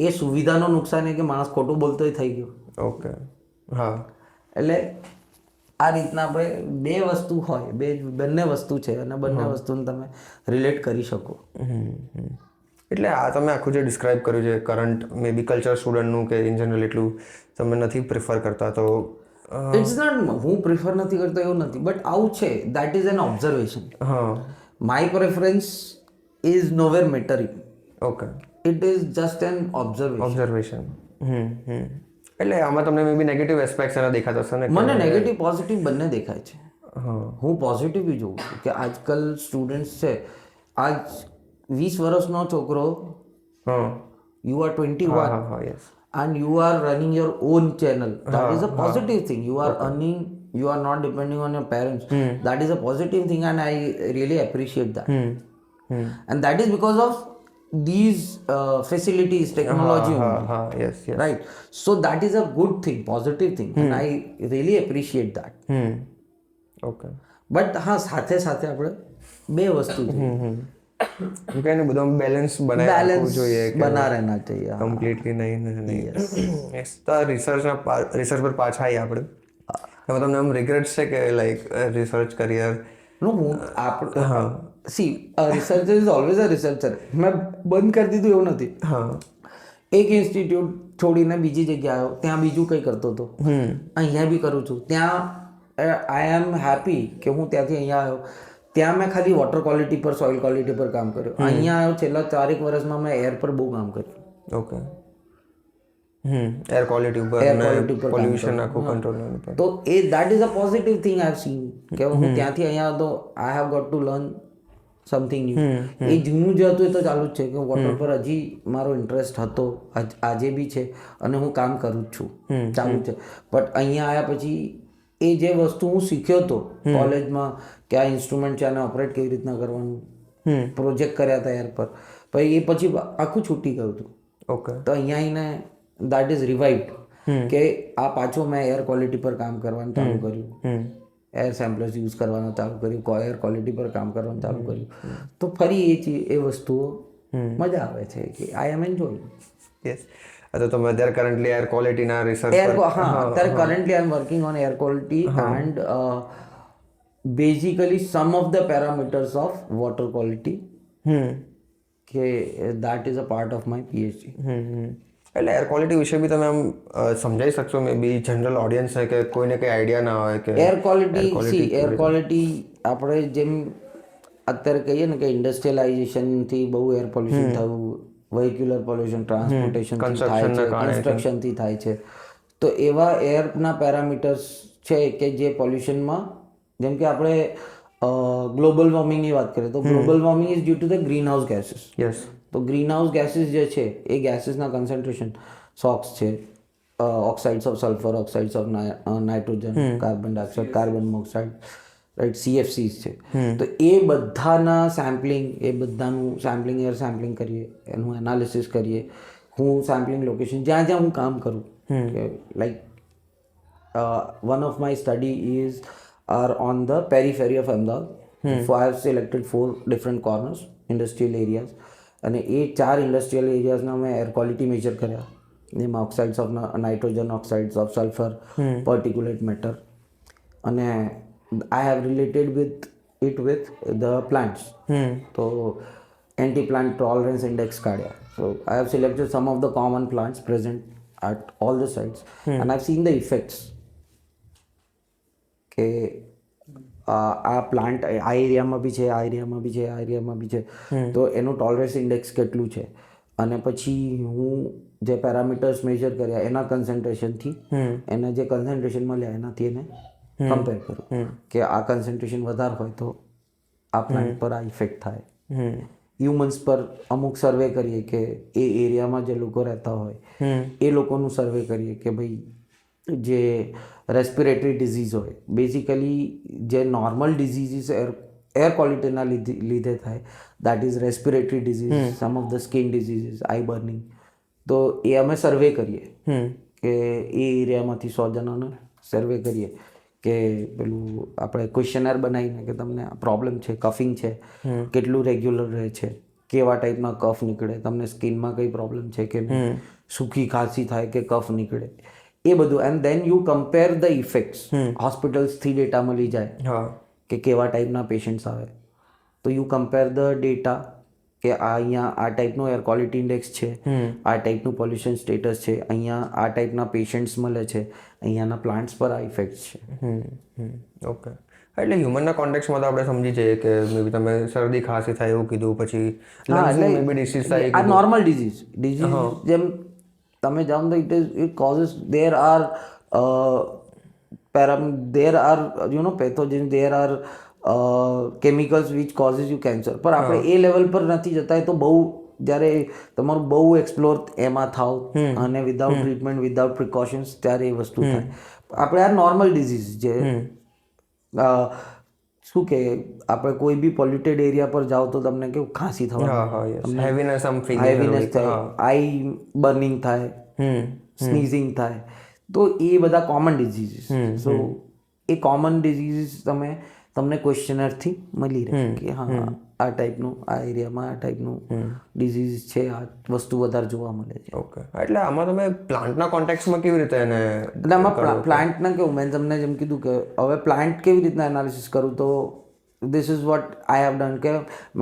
Speaker 2: એ સુવિધાનું નુકસાન એ કે માણસ ખોટું બોલતોય થઈ ગયો.
Speaker 1: ઓકે. હા.
Speaker 2: એટલે આ રીતના આપણે બે વસ્તુ હોય, બંને વસ્તુ છે અને બંને વસ્તુને તમે રિલેટ કરી શકો.
Speaker 1: એટલે આ તમે આખું જે ડિસ્ક્રાઇબ કર્યું છે કરંટ મે બી કલ્ચર સ્ટુડન્ટનું કે ઇન જનરલ એટલું તમે નથી પ્રિફર કરતા, તો
Speaker 2: ઇટ્સ નોટ હું પ્રિફર નથી કરતો એવું નથી, બટ આવું છે, that is an observation. My preference is nowhere mattering.
Speaker 1: Okay.
Speaker 2: It is just an
Speaker 1: observation. એટલે આમાં તમને મે બી નેગેટિવ એસ્પેક્ટ્સ એના દેખાતા હશે ને?
Speaker 2: મને નેગેટિવ પોઝિટિવ બંને દેખાય છે. હું પોઝિટિવ બી જોઉં છું કે આજકાલ સ્ટુડન્ટ્સ છે, આજ 20 વર્ષનો છોકરો, you are 21 and you are running your own channel, that is a positive thing. You are earning, you are not depending on your parents. That is a positive thing and I really appreciate that. And that is because of these facilities, technology only.
Speaker 1: Yes.
Speaker 2: Right, so that is a good thing, positive thing, and I really appreciate that.
Speaker 1: Okay.
Speaker 2: But હા, સાથે સાથે આપણે બે વસ્તુ
Speaker 1: કે બધું balance બનાવવું જોઈએ,
Speaker 2: બના રહેના चाहिए.
Speaker 1: કમ્પ્લીટલી નહીં. યસ. તો રિસર્ચ પર પાછા આવીએ આપણે. એમાં તમને આમ રિગ્રેટ્સ છે કે like research career?
Speaker 2: Researcher is always a researcher. મેં બંધ કરી દીધું એવું નથી. એક ઇન્સ્ટિટ્યૂટ છોડીને બીજી જગ્યાએ આવ્યો, ત્યાં બીજું કંઈ કરતો હતો, અહીંયા બી કરું છું. ત્યાં આઈ એમ હેપી કે હું ત્યાંથી અહીંયા આવ્યો. ત્યાં મેં ખાલી વોટર ક્વોલિટી પર, સોઇલ ક્વોલિટી પર કામ કર્યું. અહીંયા આવ્યો, છેલ્લા 4 વર્ષમાં મેં એર પર બહુ કામ કર્યું.
Speaker 1: ઓકે. એર ક્વોલિટી ઉપર, પોલ્યુશન આખું કંટ્રોલ.
Speaker 2: તો that is a positive thing I have seen કે હું ત્યાંથી અહીંયા હતો, I have got to learn something new. એ જૂનું જે હતું એ તો ચાલુ જ છે કે વોટર પર હજી મારો ઇન્ટરેસ્ટ હતો, આજે બી છે અને હું કામ કરું જ છું, ચાલુ છે. બટ અહીંયા આવ્યા પછી એ જે વસ્તુ હું શીખ્યો હતો કોલેજમાં કે આ ઇન્સ્ટ્રુમેન્ટ છે, આને ઓપરેટ કેવી રીતના કરવાનું, પ્રોજેક્ટ કર્યા હતા એર પર, પછી એ પછી આખું છૂટી ગયું હતું.
Speaker 1: ઓકે.
Speaker 2: તો અહીંયા આવીને દેટ ઇઝ રિવાઇવ્ડ કે આ પાછો મેં એર ક્વોલિટી પર કામ કરવાનું ચાલુ કર્યું, એર સેમ્પલર્સ યુઝ કરવાનું ચાલુ કર્યું, એર ક્વોલિટી પર કામ કરવાનું ચાલુ કર્યું. તો ફરી એ વસ્તુઓ મજા આવે છે કે આઈ એમ એન્જોયિંગ.
Speaker 1: યસ. તો તમે અત્યારે કરન્ટલી એર ક્વોલિટીના રિસર્ચ
Speaker 2: અત્યારે currently I am working on air quality and basically some of the parameters of water quality, કે that is a part of my PhD.
Speaker 1: એટલે એર ક્વોલિટી વિશે બી તમે આમ સમજાવી શકશો મે બી જનરલ ઓડિયન્સ છે કે કોઈને કંઈ આઈડિયા ના હોય કે
Speaker 2: એર ક્વોલિટી આપણે જેમ અત્યારે કહીએ ને કે ઇન્ડસ્ટ્રીયલાઇઝેશનથી બહુ એર પોલ્યુશન થયું, વેહિક્યુલર પોલ્યુશન, ટ્રાન્સપોર્ટેશન થાય છે, કન્સ્ટ્રક્શનથી થાય છે. તો એવા એરના પેરામીટર્સ છે કે જે પોલ્યુશનમાં, જેમ કે આપણે ગ્લોબલ વોર્મિંગની વાત કરીએ તો global warming is due to the green house gases.
Speaker 1: Yes.
Speaker 2: તો ગ્રીન હાઉસ ગેસીસ જે છે એ ગેસીસના કન્સન્ટ્રેશન, સોક્સ છે, oxides of sulphur, oxides of nitrogen, carbon dioxide, carbon monoxide, right, CFCs છે. તો એ બધાના બધાનું સેમ્પલિંગ, એર સેમ્પલિંગ કરીએ, એનું એનાલિસિસ કરીએ. હું સેમ્પલિંગ લોકેશન જ્યાં જ્યાં હું કામ કરું, like one of my study is are on the પેરીફેરી of Ahmedabad. So I have selected 4 different corners, industrial areas, અને એ 4 ઇન્ડસ્ટ્રીયલ એરિયાઝના મેં એર ક્વોલિટી મેજર કર્યા. એમાં oxides of nitrogen, oxides of sulphur, particulate matter, અને I have related with the plants. તો anti plant tolerance index કાઢ્યા. So I have selected some of the common plants present at all the sites and I've seen the effects. કે આ plant આ એરિયામાં બી છે, આ એરિયામાં બી છે, આ એરિયામાં બી છે, તો એનું ટોલરન્સ ઇન્ડેક્સ કેટલું છે, અને પછી હું જે પેરામીટર્સ મેજર કર્યા એના કન્સન્ટ્રેશનથી એના જે કન્સન્ટ્રેશન મળ્યા એનાથી એને કમ્પેર કરું કે આ કન્સન્ટ્રેશન વધારે હોય તો આ પ્લાન્ટ પર આ ઇફેક્ટ થાય. હ્યુમન્સ પર અમુક સર્વે કરીએ કે એ એરિયામાં જે લોકો રહેતા હોય એ લોકોનું સર્વે કરીએ કે ભાઈ જે રેસ્પિરેટરી ડિઝીઝ હોય, બેઝિકલી જે નોર્મલ ડિઝીઝીસ એર ક્વોલિટીના લીધે થાય, that is respiratory disease, some of the skin diseases, eye burning, તો એ અમે સર્વે કરીએ કે એ એરિયામાંથી 100 જણાને સર્વે કરીએ કે પેલું આપણે ક્વેશ્ચનર બનાવીને કે તમને પ્રોબ્લેમ છે, કફિંગ છે, કેટલું રેગ્યુલર રહે છે, કેવા ટાઈપના કફ નીકળે, તમને સ્કિનમાં કઈ પ્રોબ્લેમ છે કે સૂકી ખાંસી થાય કે કફ નીકળે, એ બધું. And then you compare the effects. હોસ્પિટલ્સથી ડેટા મળી જાય કે કેવા ટાઈપના પેશન્ટ્સ આવે, તો યુ કમ્પેર ધ ડેટા કે આ અહીંયા આ ટાઈપનું એર ક્વોલિટી ઇન્ડેક્સ છે, આ ટાઈપનું પોલ્યુશન સ્ટેટસ છે, અહીંયા આ ટાઈપના પેશન્ટ્સ મળે છે, અહીંયાના પ્લાન્ટ્સ પર આ ઇફેક્ટ્સ છે.
Speaker 1: ઓકે. એટલે હ્યુમનના કોન્ટેક્સમાં તો આપણે સમજી જઈએ કે મે બી તમે શરદી ખાંસી થાય એવું કીધું, પછી મે બી ડિસીઝ થાય
Speaker 2: આ નોર્મલ ડિઝીઝ જેમ તમે જાણો તો it causes there are pathogen, there are chemicals which causes you cancer. પણ આપણે એ લેવલ પર નથી જતા. તો બહુ જ્યારે તમારું બહુ એક્સપ્લોર એમાં થાવ અને વિધાઉટ ટ્રીટમેન્ટ, વિધાઉટ પ્રિકોશન્સ, ત્યારે એ વસ્તુ થાય. આપણે આ નોર્મલ ડિઝીઝ જે શું કે આપણે કોઈ બી પોલ્યુટેડ એરિયા પર જાઓ તો તમને કેવું ખાંસી થવાની, હેવીનેસ થાય, આઈ બર્નિંગ થાય, સ્નીઝિંગ થાય, તો એ બધા કોમન ડિઝીઝીસ. સો એ કોમન ડિઝીઝીસ તમને ક્વેશ્ચનરથી મળી રહે કે હા આ ટાઈપનું આ એરિયામાં આ ટાઈપનું ડિઝીઝ છે, આ વસ્તુ વધારે જોવા મળે છે.
Speaker 1: ઓકે. એટલે આમાં તમે પ્લાન્ટના કોન્ટેક્સમાં કેવી રીતે એને,
Speaker 2: એટલે આમાં પ્લાન્ટના કેવું, મેં તમને જેમ કીધું કે હવે પ્લાન્ટ કેવી રીતના એનાલિસિસ કરું, તો this is what I have done કે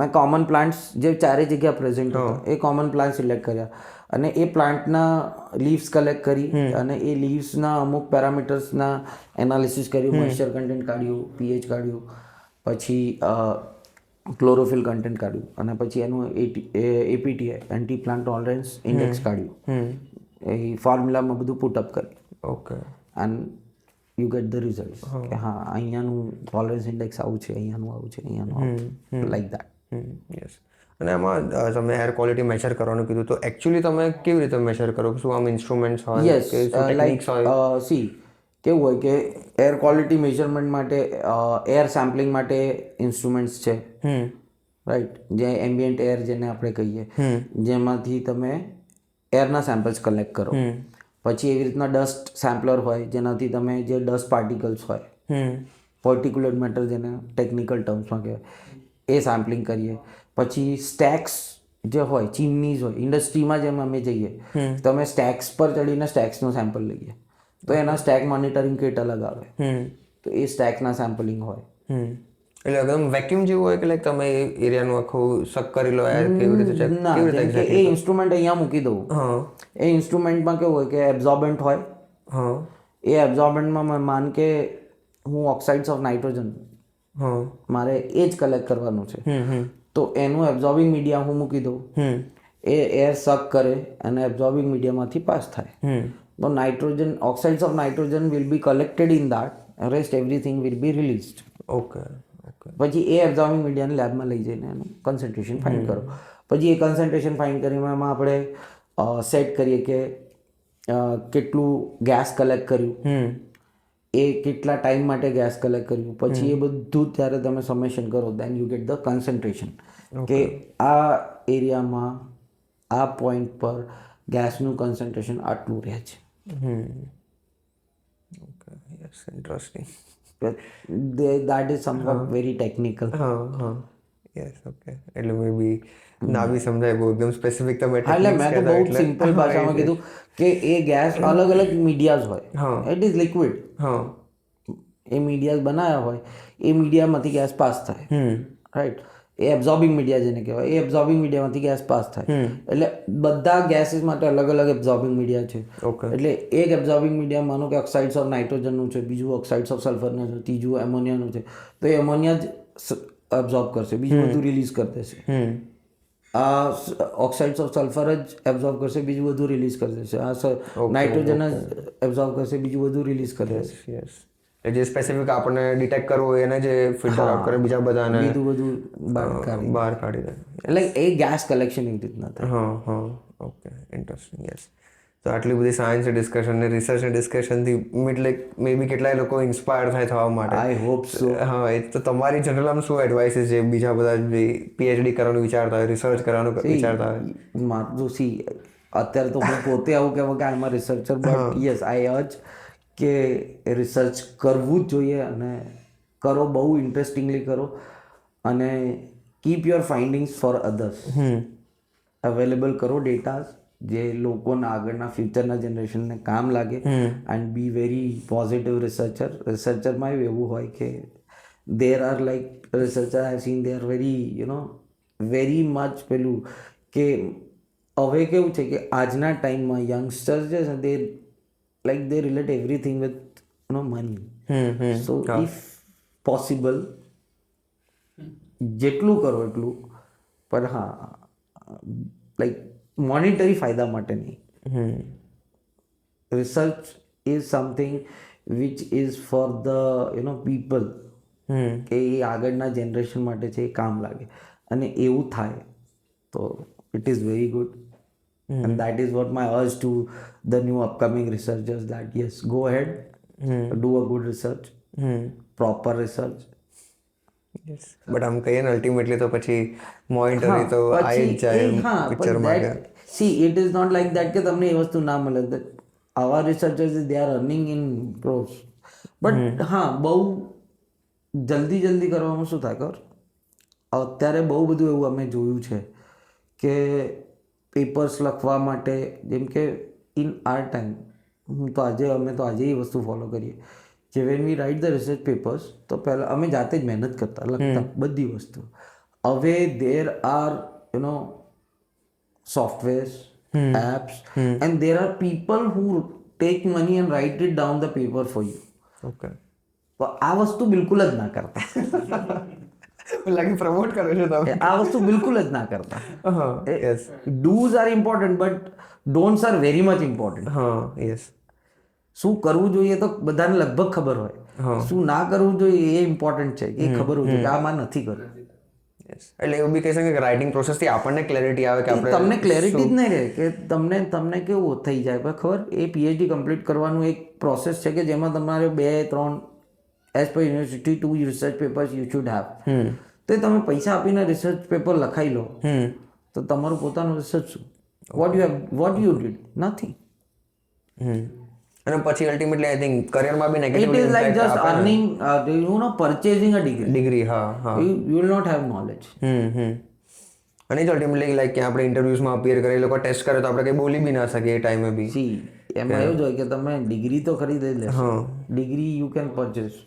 Speaker 2: મેં કોમન પ્લાન્ટ્સ જે ચારે જગ્યા પ્રેઝન્ટ હતા એ કોમન પ્લાન્ટ સિલેક્ટ કર્યા, અને એ પ્લાન્ટના લીવ્સ કલેક્ટ કરી અને એ લીવ્સના અમુક પેરામીટર્સના એનાલિસિસ કર્યું, મોઇસ્ચર કન્ટેન્ટ કાઢ્યું, પીએચ કાઢ્યું, પછી ક્લોરોફિલ કન્ટેન્ટ કાઢ્યું, અને પછી એનું એપીટીઆઈ, એન્ટી પ્લાન્ટ ટોલરન્સ ઇન્ડેક્સ કાઢ્યું. એ ફોર્મ્યુલામાં બધું પુટઅપ કર્યું.
Speaker 1: Okay.
Speaker 2: And you get the result કે હા અહીંયાનું ટોલરન્સ ઇન્ડેક્સ આવું છે, અહીંયાનું આવું છે, અહીંયાનું આવું, લાઈક દેટ.
Speaker 1: યસ. અને એમાં તમે એર ક્વોલિટી મેજર કરવાનું કીધું, તો એકચ્યુઅલી તમે કેવી રીતે મેજર કરો? શું આમ ઇન્સ્ટ્રુમેન્ટ્સ હોય?
Speaker 2: યસ, લાઈક સી કેવું હોય કે એર ક્વોલિટી મેજરમેન્ટ માટે એર સેમ્પલિંગ માટે ઇન્સ્ટ્રુમેન્ટ્સ છે, રાઈટ, જે એમ્બિયન્ટ એર જેને આપણે કહીએ, જેમાંથી તમે એરના સેમ્પલ્સ કલેક્ટ કરો. પછી એવી રીતના ડસ્ટ સેમ્પલર હોય જેનાથી તમે જે ડસ્ટ પાર્ટિકલ્સ હોય, પર્ટિક્યુલર મેટર જેને ટેકનિકલ ટર્મ્સમાં કહેવાય, એ સેમ્પલિંગ કરીએ. પછી સ્ટેક્સ જે હોય, ચીમનીઝ હોય, ઇન્ડસ્ટ્રીમાં જેમ અમે જઈએ તો અમે સ્ટેક્સ પર ચડીને સ્ટેક્સનો સેમ્પલ લઈએ, તો એના સ્ટેક મોનિટરિંગ કિટ અલગ આવે, તો એ સ્ટેકના સેમ્પલિંગ હોય.
Speaker 1: એટલે એકદમ વેક્યુમ જેવું હોય કે લાઈક તમે એરિયાનું આખું સક કરી લો એર, કેવી રીતે ચેક?
Speaker 2: ના, જેમ કે એ ઇન્સ્ટ્રુમેન્ટ અહીંયા મૂકી દઉં, એ ઇન્સ્ટ્રુમેન્ટમાં કેવું હોય કે એબ્ઝોર્બન્ટ હોય, એ એબ્ઝોર્બન્ટમાં માન કે હું ઓક્સાઇડ્સ ઓફ નાઇટ્રોજન મારે એ જ કલેક્ટ કરવાનું છે, તો એનું એબ્ઝોર્બિંગ મીડિયા હું મૂકી દઉં, એ એર સક કરે અને એબ્ઝોર્બિંગ મીડિયામાંથી પાસ થાય. તો nitrogen, oxides of nitrogen will be collected in that, rest everything will be released.
Speaker 1: Okay.
Speaker 2: પછી એ એબ્ઝોર્બિંગ મીડિયાને લેબમાં લઈ જઈને એનું કન્સન્ટ્રેશન ફાઇન્ડ કરો. પછી એ કન્સન્ટ્રેશન ફાઇન્ડ કરીને એમાં આપણે સેટ કરીએ કે કેટલું ગેસ કલેક્ટ કર્યું, એ કેટલા ટાઈમ માટે ગેસ કલેક્ટ કર્યું, પછી એ બધું ત્યારે તમે સમેશન કરો, then you get the concentration કે આ એરિયામાં આ પોઈન્ટ પર ગેસનું કન્સન્ટ્રેશન આટલું રહે છે.
Speaker 1: Okay. Yes, interesting.
Speaker 2: That is somewhat very technical.
Speaker 1: Yes. Okay. એટલે મે બી ના બી સમજાય બહુ એકદમ સ્પેસિફિક તમે
Speaker 2: એટલે મેં તો બહુ સિમ્પલ ભાષામાં કીધું કે એ ગેસ અલગ અલગ મીડિયાઝ હોય, ઇટ ઇઝ લિક્વિડ, એ મીડિયાઝ બનાવ્યા હોય, એ મીડિયામાંથી ગેસ પાસ થાય, રાઈટ. એ એબ્ઝોર્બિંગ મીડિયા જેને કહેવાય, એ એબ્ઝોર્બિંગ મીડિયામાંથી ગેસ પાસ થાય. એટલે બધા ગેસીસ માટે અલગ અલગ એબ્ઝોર્બિંગ મીડિયા છે.
Speaker 1: ઓકે.
Speaker 2: એટલે એક એબ્ઝોર્બિંગ મીડિયા માનો કે ઓક્સાઇડ્સ ઓફ નાઇટ્રોજનનું છે, બીજું ઓક્સાઇડ્સ ઓફ સલ્ફરનું છે, ત્રીજું એમોનિયાનું છે. તો એ એમોનિયા જ એબ્ઝોર્બ કરશે, બીજું બધું રિલીઝ કરી દેશે. આ ઓક્સાઇડ્સ ઓફ સલ્ફર જ એબ્ઝોર્બ કરશે, બીજું બધું રિલીઝ કરી દેશે. આ નાઇટ્રોજન જ એબ્ઝોર્બ કરશે, બીજું બધું રિલીઝ કરી દેશે.
Speaker 1: યસ, જે સ્પેસિફિક આપણને ડિટેક્ટ કરવું હોય એને જે ફિલ્ટર આઉટ કરે, બીજા બધાને
Speaker 2: બીજું બધું
Speaker 1: બહાર કાઢી દે.
Speaker 2: એટલે એ ગેસ કલેક્શન એવી રીતના થાય.
Speaker 1: હા, ઓકે, ઇન્ટરેસ્ટિંગ. યસ. તો આટલી બધી સાયન્સ ડિસ્કશન ને રિસર્ચ ડિસ્કશનથી મે બી કેટલાય લોકો ઇન્સ્પાયર થાય થવા માટે.
Speaker 2: I hope so.
Speaker 1: હા, એ તો તમારી જનરલ આમ શું એડવાઇસીસ છે બીજા બધા જે પીએચડી કરવાનું વિચારતા હોય, રિસર્ચ કરવાનું વિચારતા હોય?
Speaker 2: મારું સી અત્યારે તો હું પોતે આવું કહેવું કે I am a researcher, but yes I urge કે રિસર્ચ કરવું જ જોઈએ અને કરો, બહુ ઇન્ટરેસ્ટિંગલી કરો અને keep your findings for others. Available કરો ડેટા જે લોકોના આગળના ફ્યુચરના જનરેશનને કામ લાગે. And be very positive researcher. રિસર્ચરમાં એવું હોય કે there are like researcher I seen they are very much પેલું કે હવે કેવું છે કે આજના ટાઈમમાં યંગસ્ટર્સ જે છે they relate everything with money. So if possible જેટલું કરો એટલું, પણ હા લાઈક મોનિટરી ફાયદા માટે નહીં. Research is something which is for the people, કે એ આગળના જનરેશન માટે છે, એ કામ લાગે. અને એવું થાય તો it is very good. And that is what my urge to the new upcoming researchers, that yes, go ahead, do a good research, proper research.
Speaker 1: But આમ કહીએ ને અલ્ટિમેટલી તો પછી મોનિટરી તો આવી જ જાય પિક્ચર માટે.
Speaker 2: See it is not like that કે તમને એ વસ્તુ ના મળે. આવા researchers they are earning in crores. But હા, બહુ જલ્દી કરવામાં શું થાય ખબર, અત્યારે બહુ બધું એવું અમે જોયું છે કે પેપર્સ લખવા માટે, જેમ કે ઇન આર ટાઈમ, અમે તો આજે એ વસ્તુ ફોલો કરીએ કે when we write the research papers, તો પહેલાં અમે જાતે જ મહેનત કરતા, લખતા બધી વસ્તુ. હવે there are softwares, apps, and there are people who take money and write it down the paper for you.
Speaker 1: Okay.
Speaker 2: તો આ વસ્તુ બિલકુલ જ ના કરતા.
Speaker 1: લાગે પ્રમોટ કરો છો તમે.
Speaker 2: આ વસ્તુ બિલકુલ જ ના કરતા.
Speaker 1: Yes.
Speaker 2: Do's are important but don'ts R very much important.
Speaker 1: હા, યસ.
Speaker 2: શું કરવું જોઈએ તો બધાને લગભગ ખબર હોય, શું ના કરવું જોઈએ એ ઇમ્પોર્ટન્ટ છે, એ ખબર હોય કે આમાં નથી કરવું.
Speaker 1: એટલે એવું બી કહી શકે કે રાઇટિંગ પ્રોસેસથી આપણને ક્લેરિટી આવે કે આપણે
Speaker 2: તમને ક્લેરિટી જ નહીં રહે કે તમને કેવું થઈ જાય પણ ખબર, એ પીએચડી કમ્પ્લીટ કરવાનું એક પ્રોસેસ છે કે જેમાં તમારે 2-3 as per university 2 research papers you should have. તો તમે પૈસા આપીને રિસર્ચ પેપર લખાઈ લો તો તમારું પોતાનું રિસર્ચ શું? What you did? નથિંગ.
Speaker 1: અને પછી અલ્ટિમેટલી આઈ થિંક કરિયરમાં બી negative
Speaker 2: it is like just earning, purchasing a degree.
Speaker 1: Degree. હા.
Speaker 2: You will not have knowledge.
Speaker 1: અને જ અલ્ટિમેટલી લાઈક કે આપણે ઇન્ટરવ્યુઝમાં અપિયર કરે, એ લોકો ટેસ્ટ કરે તો આપણે કંઈ બોલી બી ના શકીએ એ ટાઈમે બી.
Speaker 2: સી એમાં એવું જ હોય કે તમે ડિગ્રી તો ખરીદ જ લેશો, ડિગ્રી યુ કેન પરચેસ,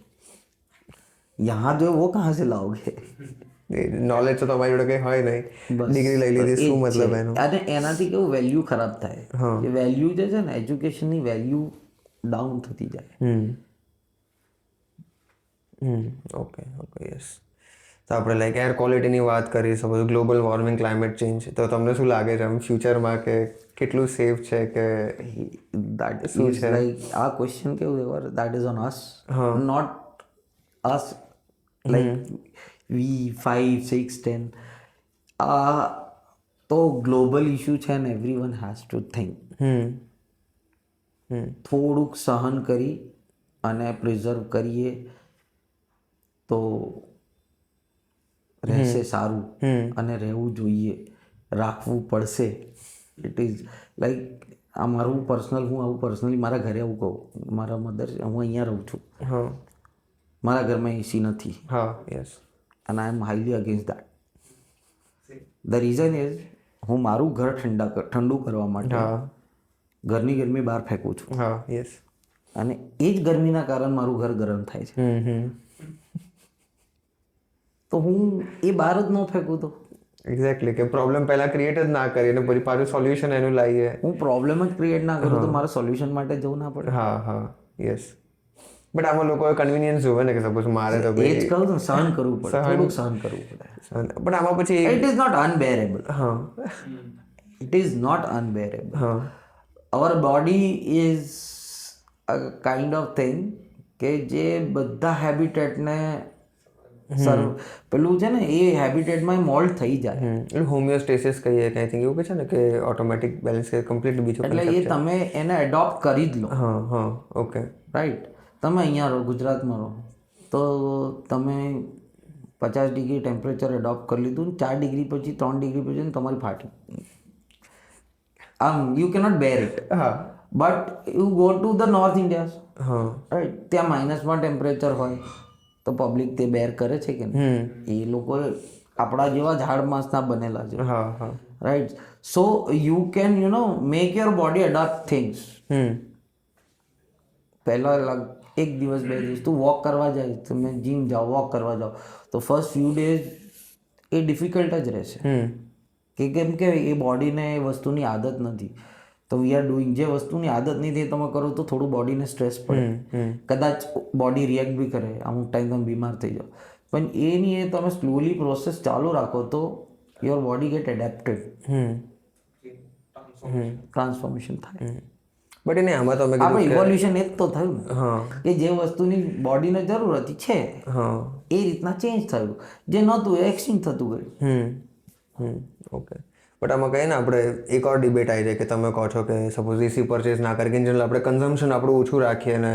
Speaker 2: યહાં જો વો કહાં સે લાઓગે?
Speaker 1: નોલેજ તો તમારી જોડે કંઈ હોય નહીં, ડિગ્રી લઈ લીધી શું મતલબ એનો?
Speaker 2: અને એનાથી કેવું વેલ્યુ ખરાબ થાય, એ વેલ્યુ જે છે ને એજ્યુકેશનની વેલ્યુ ડાઉન થતી જાય.
Speaker 1: Okay, yes. તો આપણે લાઈક એર ક્વોલિટીની વાત કરી, તો બધું ગ્લોબલ વોર્મિંગ, ક્લાઇમેટ ચેન્જ, તો તમને શું લાગે છે આમ ફ્યુચરમાં કે કેટલું સેફ છે કે
Speaker 2: દેટ ઇઝ લાઈક આ ક્વેશ્ચન કેવું છે, that is on us, not us like we 5, 6, 10. આ તો ગ્લોબલ ઇશ્યુ છે ને એવરીવન હેઝ ટુ થિંક. થોડુંક સહન કરી અને પ્રિઝર્વ કરીએ તો રહેશે સારું, અને રહેવું જોઈએ, રાખવું પડશે. ઇટ ઇઝ લાઈક આ મારું પર્સનલ, હું આવું પર્સનલી મારા ઘરે આવું કહું, મારા મધર, હું અહીંયા રહું છું, મારા ઘરમાં એસી નથી.
Speaker 1: યસ.
Speaker 2: અને I am highly against that. The reason is હું મારું ઘર ઠંડુ કરવા માટે ઘરની ગરમી બહાર ફેંકું છું.
Speaker 1: યસ.
Speaker 2: અને એ જ ગરમીના કારણે મારું ઘર ગરમ થાય છે. તો હું એ બહાર જ ન ફેંકું તો
Speaker 1: એક્ઝેક્ટલી કે પ્રોબ્લેમ પહેલા ક્રિએટ જ ના કરીએ અને પછી પાછું સોલ્યુશન એનું લાવીએ.
Speaker 2: હું પ્રોબ્લેમ જ ક્રિએટ ના કરું તો મારે સોલ્યુશન માટે જવું ના પડે.
Speaker 1: હા હા યસ. બટ આમાં લોકોએ કન્વિનિયન્સ જોવે ને કે સપોઝ મારે તો
Speaker 2: એ જ કહું તો સહન કરવું પડે, થોડુંક સહન કરવું પડે.
Speaker 1: પણ આમાં પછી
Speaker 2: ઇટ ઇઝ નોટ અનબેરેબલ.
Speaker 1: હા
Speaker 2: ઇટ ઇઝ નોટ અનબેરેબલ.
Speaker 1: હા
Speaker 2: અવર body is a kind of thing કે જે બધા હેબિટેટને પેલું છે ને એ હેબિટેટમાં મોલ્ડ થઈ જાય.
Speaker 1: એટલે હોમિયોસ્ટેસિસ કહીએ કે આઈ થિંક એવું કે છે ને કે ઓટોમેટિક બેલેન્સ કે કમ્પ્લીટ બીજો
Speaker 2: એટલે એ તમે એને એડોપ્ટ કરી જ લો.
Speaker 1: હા હા ઓકે
Speaker 2: રાઈટ. તમે અહીંયા રહો, ગુજરાતમાં રહો, તો તમે 50 ડિગ્રી ટેમ્પરેચર એડોપ્ટ કરી લીધું, 4 ડિગ્રી પછી 3 ડિગ્રી પછી તમારી ફાટી. You cannot bear it.
Speaker 1: હા
Speaker 2: but you go to the north India,
Speaker 1: હા
Speaker 2: રાઈટ, ત્યાં માઇનસમાં ટેમ્પરેચર હોય તો પબ્લિક તે બેર કરે છે કે નહીં? એ લોકો આપણા જેવા ઝાડ માંસના બનેલા છે.
Speaker 1: હા હા
Speaker 2: right. So you can make your body adopt things. પહેલાં એક દિવસ 2 દિવસ તું વોક કરવા જાય, તમે જીમ જાઓ, વોક કરવા જાઓ, તો ફર્સ્ટ ફ્યુ ડેઝ એ ડિફિકલ્ટ જ રહેશે. કેમ કે એ બોડીને એ વસ્તુની આદત નથી. તો વી આર ડુઈંગ, જે વસ્તુની આદત નથી એ તમે કરો તો થોડું બોડીને સ્ટ્રેસ પડે, કદાચ બોડી રિએક્ટ બી કરે, અમુક ટાઈમ તમે બીમાર થઈ જાઓ. પણ એ નહીં, એ તમે સ્લોલી પ્રોસેસ ચાલુ રાખો તો your body get adapted, transformation થાય.
Speaker 1: બટ એને આમાં તો અમે
Speaker 2: આપણે ઇવોલ્યુશન એ જ તો થયું
Speaker 1: હા
Speaker 2: ને કે જે વસ્તુની બોડીને જરૂર હતી છે
Speaker 1: હા
Speaker 2: એ રીતના ચેન્જ થયું, જે નહોતું એ એક્સચેન્જ થતું ગયું.
Speaker 1: ઓકે. બટ આમાં કહીએ ને આપણે એક ઓર ડિબેટ આવી જાય કે તમે કહો છો કે સપોઝ એસી પરચેસ ના કરીએ, કે જનરલ આપણે કન્ઝમ્પશન આપણું ઓછું રાખીએ અને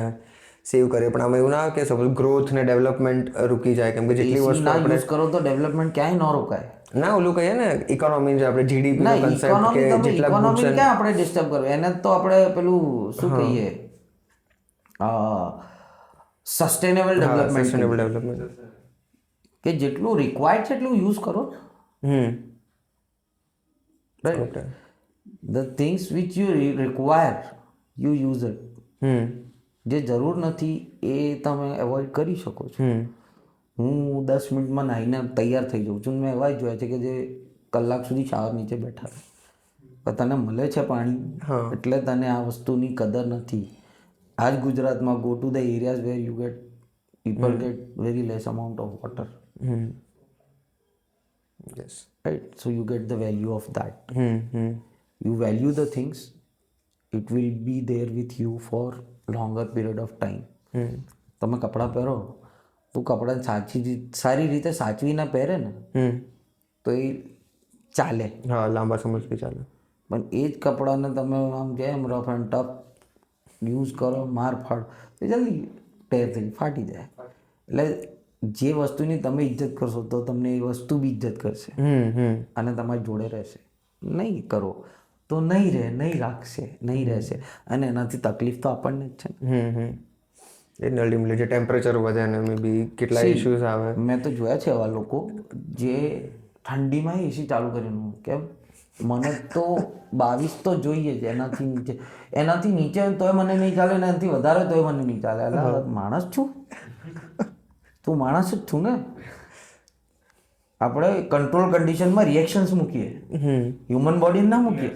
Speaker 1: સેવ કરીએ, પણ આમાં એવું ના કે સપોઝ ગ્રોથ ને ડેવલપમેન્ટ રૂકી જાય, કેમ કે જેટલી
Speaker 2: એસી
Speaker 1: વસ્તુ
Speaker 2: ના
Speaker 1: આપણે
Speaker 2: યુઝ કરો તો ડેવલપમેન્ટ ક્યાંય ન રોકાય.
Speaker 1: ના ઓલું કહીએ ને ઇકોનોમી જે આપણે જીડીપી નો કન્સેપ્ટ કે
Speaker 2: ઇકોનોમી, તમે
Speaker 1: જેટલા
Speaker 2: ઇકોનોમી ક્યાં આપણે ડિસ્ટર્બ કરવું, એને તો આપણે પેલું શું કહીએ, સસ્ટેનેબલ ડેવલપમેન્ટ,
Speaker 1: સસ્ટેનેબલ ડેવલપમેન્ટ
Speaker 2: કે જેટલું રિક્વાયર્ડ છે એટલું યુઝ કરો. Right. The things which you require you use it. જે જરૂર નથી એ તમે એવોઇડ કરી શકો છો. હું 10 મિનિટમાં નાહીને તૈયાર થઈ જાઉં છું. મેં એવા જોયા છે કે જે કલાક સુધી શાવર નીચે બેઠા રહે, પણ તને મળે છે પાણી એટલે તને આ વસ્તુની કદર નથી. આ જ ગુજરાતમાં go to the areas where you get people get very less amount of water.
Speaker 1: Yes
Speaker 2: right. So you get the value of that. You value the things, it will be there with you for longer period of time. તમે કપડાં પહેરો તો કપડાં સારી રીતે સાચવીને પહેરે ને તો એ ચાલે.
Speaker 1: હા લાંબા સમય સુધી ચાલે.
Speaker 2: પણ એ જ કપડાને તમે આમ જેમ રફ એન્ડ ટફ યુઝ કરો, માર ફાડ, તો જલ્દી ટેર થઈ ફાટી જાય. એટલે જે વસ્તુની તમે ઇજ્જત કરશો તો તમને એ વસ્તુ બી ઇજ્જત કરશે અને તમારી જોડે રહેશે. નહીં કરો તો નહીં રહે, નહીં રાખશે, નહીં રહેશે, અને એનાથી તકલીફ તો આપણને જ છે ને.
Speaker 1: એ અલ્ટિમેટલી જે ટેમ્પરેચર વધે અને મે બી કેટલા ઇશ્યુઝ આવે.
Speaker 2: મેં તો જોયા છે એવા લોકો જે ઠંડીમાં એસી ચાલુ કરીને, કેમ મને તો 22 તો જોઈએ જ, એનાથી નીચે તોય મને નહીં ચાલે, એનાથી વધારે તોય મને નહીં ચાલે. એટલે માણસ છું, તું માણસ જ છું ને. આપણે કંટ્રોલ કન્ડિશનમાં રિએક્શન્સ મૂકીએ, હ્યુમન બોડીને ના મૂકીએ.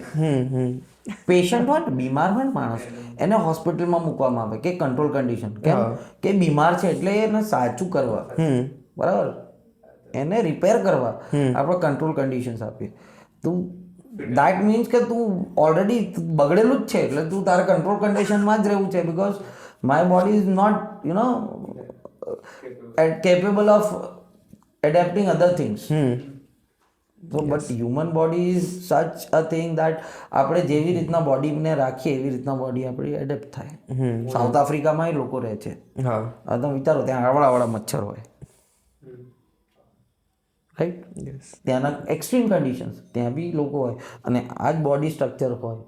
Speaker 2: પેશન્ટ હોય ને, બીમાર હોય ને માણસ, એને હોસ્પિટલમાં મૂકવામાં આવે કે કંટ્રોલ કન્ડિશન, કેમ કે બીમાર છે એટલે એને સાચું કરવા, બરાબર, એને રિપેર કરવા આપણે કંટ્રોલ કન્ડિશન્સ આપીએ. તું દેટ મીન્સ કે તું ઓલરેડી બગડેલું જ છે, એટલે તું તારે કંટ્રોલ કન્ડિશનમાં જ રહેવું છે. Because my body is not capable of adapting other things. So but human body is such a thing that આપણે જેવી રીતના બોડીને રાખીએ એવી રીતના બોડી આપણી એડેપ્ટ થાય. સાઉથ આફ્રિકામાં લોકો રહે છે, તમે વિચારો, ત્યાં આવડા મચ્છર હોય, રાઈટ. ત્યાંના એક્સ્ટ્રીમ કન્ડિશન્સ, ત્યાં બી લોકો હોય અને આ જ બોડી સ્ટ્રક્ચર હોય,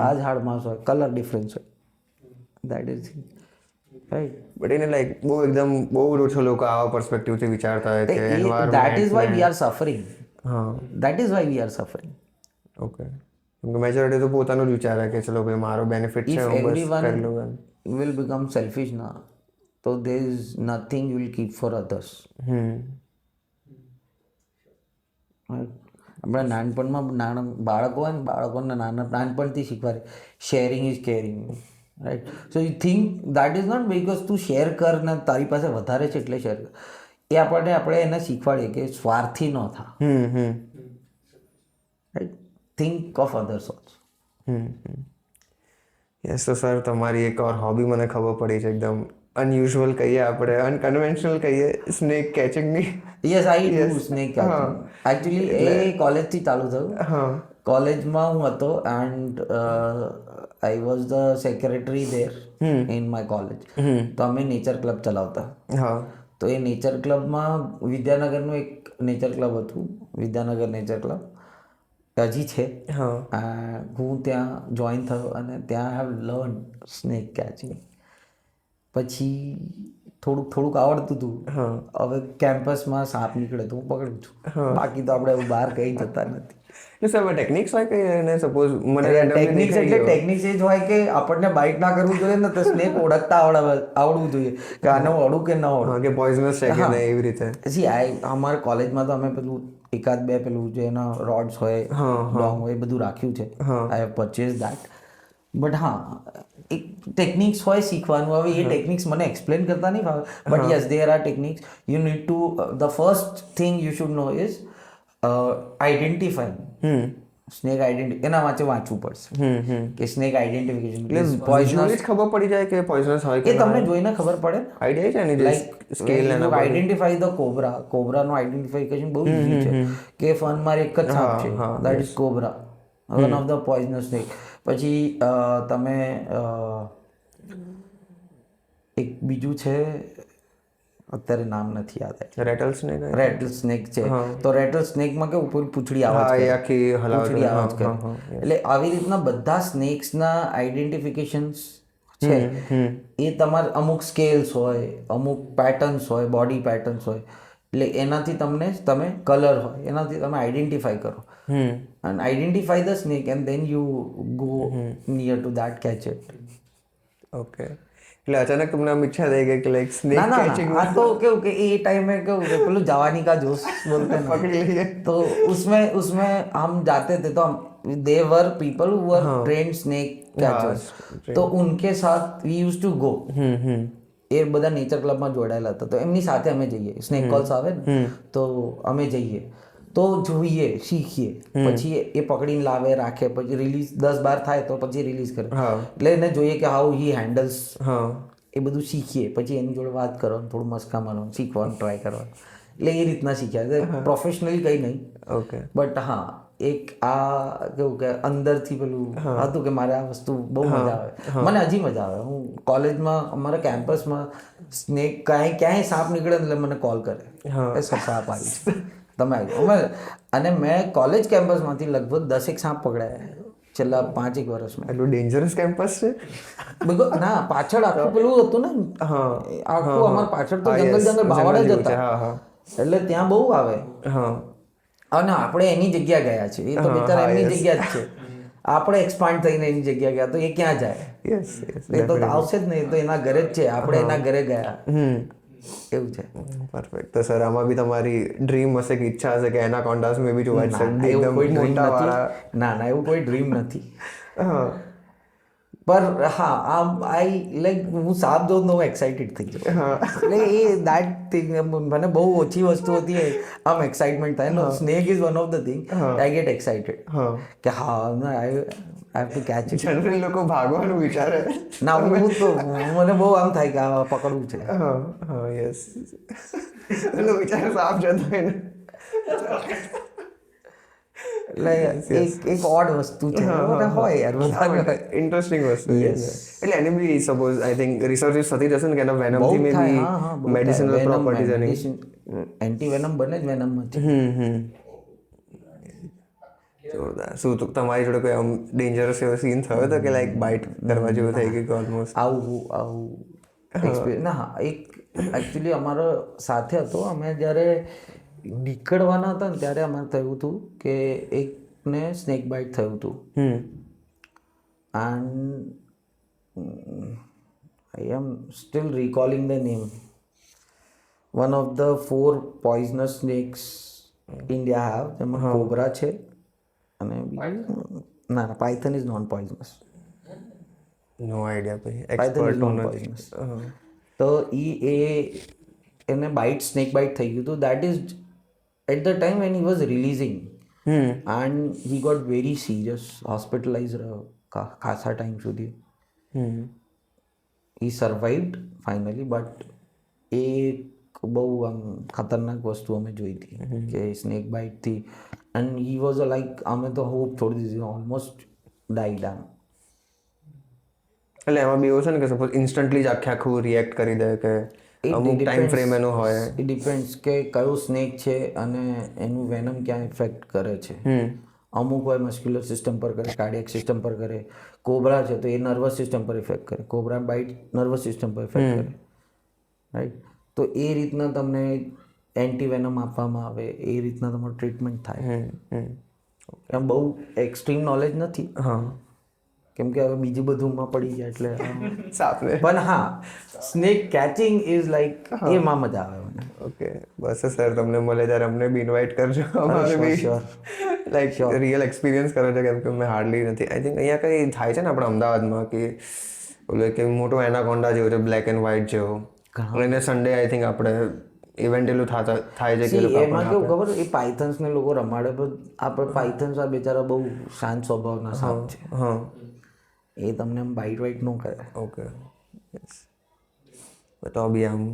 Speaker 2: આ જ હાડ માંસ હોય, કલર ડિફરન્સ હોય. That is right.
Speaker 1: બટ એને લાઈક બહુ એકદમ બહુ ઓછો લોકો આવા પર્સપેક્ટિવથી વિચારતા હોય કે
Speaker 2: that is why we are suffering. That is why we are suffering.
Speaker 1: Okay. Majority તો પોતાનું જ વિચારે કે ચલો ભાઈ મારો બેનિફિટ છે, હું બસ કરી લઉં.
Speaker 2: will become selfish now, so there is nothing you will keep for others. આપણા નાનપણમાં બાળકો હોય ને બાળકોને નાનપણથી શીખવાડે sharing is caring, right? So you think that is not because તું શેર કર ને તારી પાસે વધારે છે એટલે શેર કર. એ આપણે એને શીખવાડીએ કે સ્વાર્થી ન થા, right? Think of others also.
Speaker 1: Yes. તો સર તમારી એક ઓર હોબી મને ખબર પડી છે, એકદમ અનયુઝ્યુઅલ કહીએ આપણે, અનકન્વેન્શનલ કહીએ, સ્નેક કેચિંગની.
Speaker 2: Yes, I do snake catching. Actually એ કોલેજથી ચાલુ થયું. કોલેજમાં હું હતો and I was the secretary there in my college. તો અમે નેચર ક્લબ ચલાવતા.
Speaker 1: હા.
Speaker 2: તો એ નેચર ક્લબમાં વિદ્યાનગરનું એક નેચર ક્લબ હતું, વિદ્યાનગર નેચર ક્લબ હજી છે. હું ત્યાં જોઈન થયો અને ત્યાં હેવ લર્ન સ્નેક કેચિંગ. પછી થોડુંક આવડતું હતું. હવે કેમ્પસમાં સાપ નીકળે તો હું પકડું છું, બાકી તો આપણે બહાર કઈ જતા નથી.
Speaker 1: સર ટેકનિક્સ હોય કે એને સપોઝ મને
Speaker 2: ટેકનિક્સ એટલે ટેકનિક્સ એ જ હોય કે આપણને બાઇટ ના કરવું જોઈએ ને, તો સ્નેક ઓળખતા આવડવું જોઈએ કે આને અડું કે ન અડું,
Speaker 1: કે પોઈઝનસ છે કે નહીં, એવી રીતે.
Speaker 2: જી અમારા કોલેજમાં તો અમે પેલું એકાદ બે પેલું જે એના રોડ્સ હોય, ડોંગ હોય, એ બધું રાખ્યું છે. I have purchase that. But હા, એક ટેકનિક્સ હોય શીખવાનું. હવે એ ટેકનિક્સ મને એક્સપ્લેન કરતા નહીં ફાવે, but yes there are techniques. You need to the first thing you should know is identify snake identity. એના માટે વાંચવું પડશે કે સ્નેક આઈડેન્ટિફિકેશન
Speaker 1: પોઈઝનસ ખબર પડી જાય કે પોઈઝનસ હોય કે
Speaker 2: એ તમને જોઈને ખબર પડે.
Speaker 1: આઈડિયા છે એની સ્કેલ એના
Speaker 2: આઈડેન્ટિફાઈ ધ કોબરાનું આઈડેન્ટિફિકેશન બહુ ઇઝી છે કે ફન મારે એક જ સાપ છે, that is cobra, one of the poisonous snake. પછી તમે એક બીજું છે, અત્યારે નામ નથી યાદ આવે.
Speaker 1: Rattle snake.
Speaker 2: રેટલ સ્નેક છે. તો રેટલ સ્નેકમાં કેવું પૂરી પૂંછડી આવાજ કરે,
Speaker 1: આખી
Speaker 2: પૂંછડી આવાજ કરે. એટલે આવી રીતના બધા સ્નેક્સના આઈડેન્ટિફિકેશન્સ છે. એ તમારે અમુક સ્કેલ્સ હોય, અમુક પેટર્ન્સ હોય, બોડી પેટર્ન્સ હોય, એટલે એનાથી તમે કલર હોય એનાથી તમે આઈડેન્ટિફાઈ કરો. and identify the snake and then you go near to that catch it.
Speaker 1: Okay. એટલે અચાનક તમને આમ ઈચ્છા થઈ ગઈ કે લાઈક સ્નેક કેચિંગ.
Speaker 2: हाँ तो કેવું કે એ ટાइम में કેવું કે પેલું जवानी का जोश बोलते हैं
Speaker 1: पकड़ लिए.
Speaker 2: तो उसमें हम जाते थे तो they were people who were trained snake catchers. तो उनके साथ we used to go. એ બધા નેચર ક્લબમાં જોડાયેલા હતા, તો એમની સાથે અમે જઈએ. સ્નેક કોલ્સ આવે ને તો અમે જઈએ, તો જોઈએ, શીખીએ, પછી એ પકડીને લાવે, રાખે, પછી રિલીઝ 10-12 થાય તો પછી રિલીઝ કરે. એટલે એને જોઈએ કે હાઉ હી હેન્ડલ્સ, એ બધું શીખીએ. પછી એની જોડે વાત કરવાનું, થોડું મસ્કા મારવાનું, શીખવાનું ટ્રાય કરવાનું. એટલે એ રીતના શીખ્યા. પ્રોફેશનલી કંઈ નહીં.
Speaker 1: ઓકે.
Speaker 2: બટ હા, એક આ કેવું કે અંદરથી પેલું હતું કે મારે આ વસ્તુ બહુ મજા આવે. મને હજી મજા આવે. હું કોલેજમાં અમારા કેમ્પસમાં સ્નેક ક્યાંય સાપ નીકળે એટલે મને કોલ કરે, એ સાપ આવી છે, તમે આવી. અને મેં કોલેજ કેમ્પસમાંથી લગભગ 10 સાપ પકડાયા છેલ્લા 5 વર્ષમાં.
Speaker 1: એટલું ડેન્જરસ કેમ્પસ છે.
Speaker 2: બિકોઝ ના, પાછળ આખું પેલું હતું ને, આખું અમારા પાછળ તો જંગલ બાવળ જ હતા, એટલે ત્યાં બહુ આવે. અને આપણે એની જગ્યા ગયા છે, એ તો બિચારા એમની જગ્યા જ છે. આપણે એક્સપાન્ડ થઈને એની જગ્યા ગયા, તો એ ક્યાં જાય? એ તો આવશે જ નહીં, તો એના ઘરે જ છે, આપણે એના ઘરે ગયા, એવું છે.
Speaker 1: પરફેક્ટ. તો સર આમાં બી તમારી ડ્રીમ હશે કે ઈચ્છા હશે કે એનાકોન્ડાસ મે બી જોવા શકતી, એકદમ મોટા વાળા?
Speaker 2: ના, એવું કોઈ ડ્રીમ નથી. પર હા, આઈ લાઈક હું સાપ જોઉં તો હું એક્સાઇટેડ થઈ જાઉં. એટલે એ દેટ થિંગ, મને બહુ ઓછી વસ્તુ હતી આમ એક્સાઇટમેન્ટ થાય. No, snake is one of the thing I get excited કે હા, I have to catch it.
Speaker 1: Generally લોકો ભાગવાનું વિચારે.
Speaker 2: ના, હું તો મને બહુ આમ થાય કે આ પકડવું છે.
Speaker 1: હા, યસ. એટલે વિચારે સાપ જતો હોય ને,
Speaker 2: એટલે એક ઓડ વસ્તુ છે, હોય યાર, બધા
Speaker 1: ઇન્ટરેસ્ટિંગ વસ્તુ. એટલે એની બી સપોઝ આઈ થિંક રિસર્ચ થતી જશે ને કે એના વેનમથી મે બી મેડિસિનલ પ્રોપર્ટીઝ એની
Speaker 2: એન્ટી વેનમ બને જ વેનમમાંથી.
Speaker 1: જોરદાર. શું તમારી જોડે કોઈ આમ ડેન્જરસ એવો સીન થયો હતો કે લાઈક બાઇટ કરવા જેવું થઈ ગયું ઓલમોસ્ટ?
Speaker 2: આવું એક્સપિરિયન્સ ના, હા, એક એકચ્યુઅલી અમારો સાથે હતો. અમે જ્યારે નીકળવાના હતા ને ત્યારે અમારે થયું હતું કે એકને સ્નેક બાઇટ થયું હતું. And I am still recalling the name. One of the 4 poisonous snakes India have, જેમાં કોબરા છે અને બીજું ના python is non poisonous.
Speaker 1: No idea ભાઈ,
Speaker 2: પાયથન ઇઝ
Speaker 1: એક્સપર્ટ
Speaker 2: નોન
Speaker 1: નથી.
Speaker 2: પોઈઝનસ. તો એને બાઇટ સ્નેક બાઇટ થઈ ગયું હતું. That is at the time when he was releasing and he got very serious, hospitalize રહ્યો ખાસા ટાઈમ સુધી. હી સર્વાઇવ્ડ ફાઇનલી, બટ એ બહુ આમ ખતરનાક વસ્તુ અમે જોઈ હતી કે સ્નેક બાઇટથી, એન્ડ હી વોઝ લાઈક અમે તો હોપ છોડી દીધી, ઓલમોસ્ટ ડાઈડ આમ.
Speaker 1: એટલે એમાં બી એવું છે ને કે સપોઝ ઇન્સ્ટન્ટલી જ આખું રિએક્ટ કરી દે કે અમુક ટાઈમ ફ્રેમ એનો હોય.
Speaker 2: ઇટ ડિપેન્ડ્સ કે કયો સ્નેક છે અને એનું વેનમ ક્યાં ઇફેક્ટ કરે છે. અમુક હોય મસ્ક્યુલર સિસ્ટમ પર કરે, કાર્ડિયક સિસ્ટમ પર કરે. કોબરા છે તો એ નર્વસ સિસ્ટમ પર ઇફેક્ટ કરે, કોબરા બાઇટ નર્વસ સિસ્ટમ પર ઇફેક્ટ કરે, રાઈટ. તો એ રીતના તમને એન્ટીવેનમ આપવામાં આવે, એ રીતના તમારું ટ્રીટમેન્ટ થાય. એમ બહુ એક્સ્ટ્રીમ નોલેજ નથી,
Speaker 1: હા,
Speaker 2: કેમ કે હવે બીજું બધુંમાં પડી જાય એટલે
Speaker 1: સાપને.
Speaker 2: પણ હા, સ્નેક કેચિંગ ઇઝ લાઈક એમાં મજા આવે મને.
Speaker 1: ઓકે, બસ સર, તમને મળે ત્યારે અમને બી ઇન્વાઇટ કરજો. અમારે બી લાઈક રિયલ એક્સપિરિયન્સ કરો છો, કેમ કે મેં હાર્ડલી નથી. આઈ થિંક અહીંયા કંઈ થાય છે ને આપણે અમદાવાદમાં કે ઓલું કે મોટો એનાકોન્ડા જેવો છે, બ્લેક એન્ડ વ્હાઇટ જેવો, એને સન્ડે આઈ થિંક આપણે ઇવેન્ટ એલું થાય છે કે લોકો
Speaker 2: એમાં કેવું ખબર, એ પાયથન્સ ને લોકો રમાડે, પણ આપણે પાયથન્સ આ બિચારા બહુ શાંત સ્વભાવના સાપ છે.
Speaker 1: હા,
Speaker 2: એ તમને આમ બાઇટ વાઇટ ન કરે.
Speaker 1: ઓકે, તો બી આમ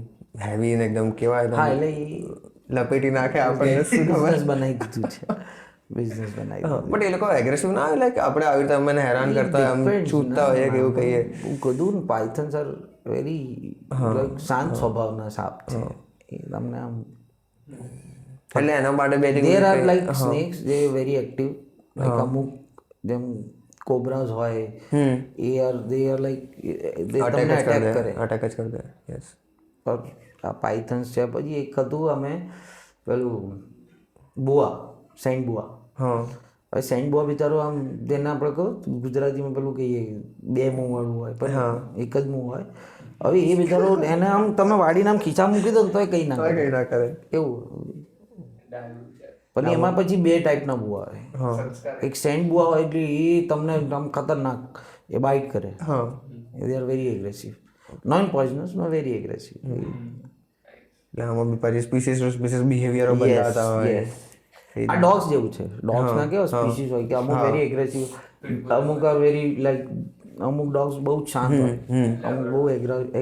Speaker 1: હેવી ને એકદમ કેવાય
Speaker 2: હા,
Speaker 1: તો
Speaker 2: એટલે
Speaker 1: લપેટી નાખે આપણને.
Speaker 2: બિઝનેસ બનાવી દીધું છે, બિઝનેસ બનાવી દીધું.
Speaker 1: બટ એ લોકો એગ્રેસિવ ના હોય, લાઈક આપણે આવી રીતે અમને હેરાન કરતા હોય, આમ ચૂતતા હોઈએ કે એવું કહીએ.
Speaker 2: હું કીધું ને, પાયથન્સ આર વેરી લાઈક શાંત સ્વભાવના સાપ છે. એ તમને આમ
Speaker 1: એટલે એના માટે બે
Speaker 2: દેર આર લાઈક સ્નેક્સ જે વેરી એક્ટિવ, લાઈક અમુક જેમ કોબ્રાઝ હોય, એ આર દે આર લાઈક તમને અટેક કરે.
Speaker 1: અટેક જ કરી દે. યસ.
Speaker 2: પણ આ પાયથન્સ છે. પછી એક હતું અમે પેલું બુઆ, સેન્ટ બુઆ.
Speaker 1: હા,
Speaker 2: હવે સેન્ટ બુઆ બિચારો આમ, જેને આપણે કહો ગુજરાતીમાં પેલું કહીએ બે મું વાળું હોય, પણ એક જ મું હોય. હવે એ બિચારો એને આમ તમે વાડીને આમ ખીચા મૂકી દો ને તોય કંઈ ના કરે,
Speaker 1: કઈ ના કરે.
Speaker 2: એવું. પણ એમાં પછી બે ટાઈપના બુઆ હોય. એક સેન્ટ બુઆ હોય એટલે એ તમને આમ ખતરનાક, એ બાઇટ કરે. દે are very aggressive, non poisonous, know very aggressive.
Speaker 1: એટલે આમાં બી પછી સ્પીસીસ ટુ સ્પીસીસ બિહેવિયરો બદલાતા હોય.
Speaker 2: આ ડોગ્સ જેવું છે. ડોગ્સના કેવા સ્પીસીસ હોય કે અમુક વેરી એગ્રેસિવ, અમુક આર વેરી લાઈક, અમુક ડોગ્સ બહુ જ શાંત હોય, અમુક બહુ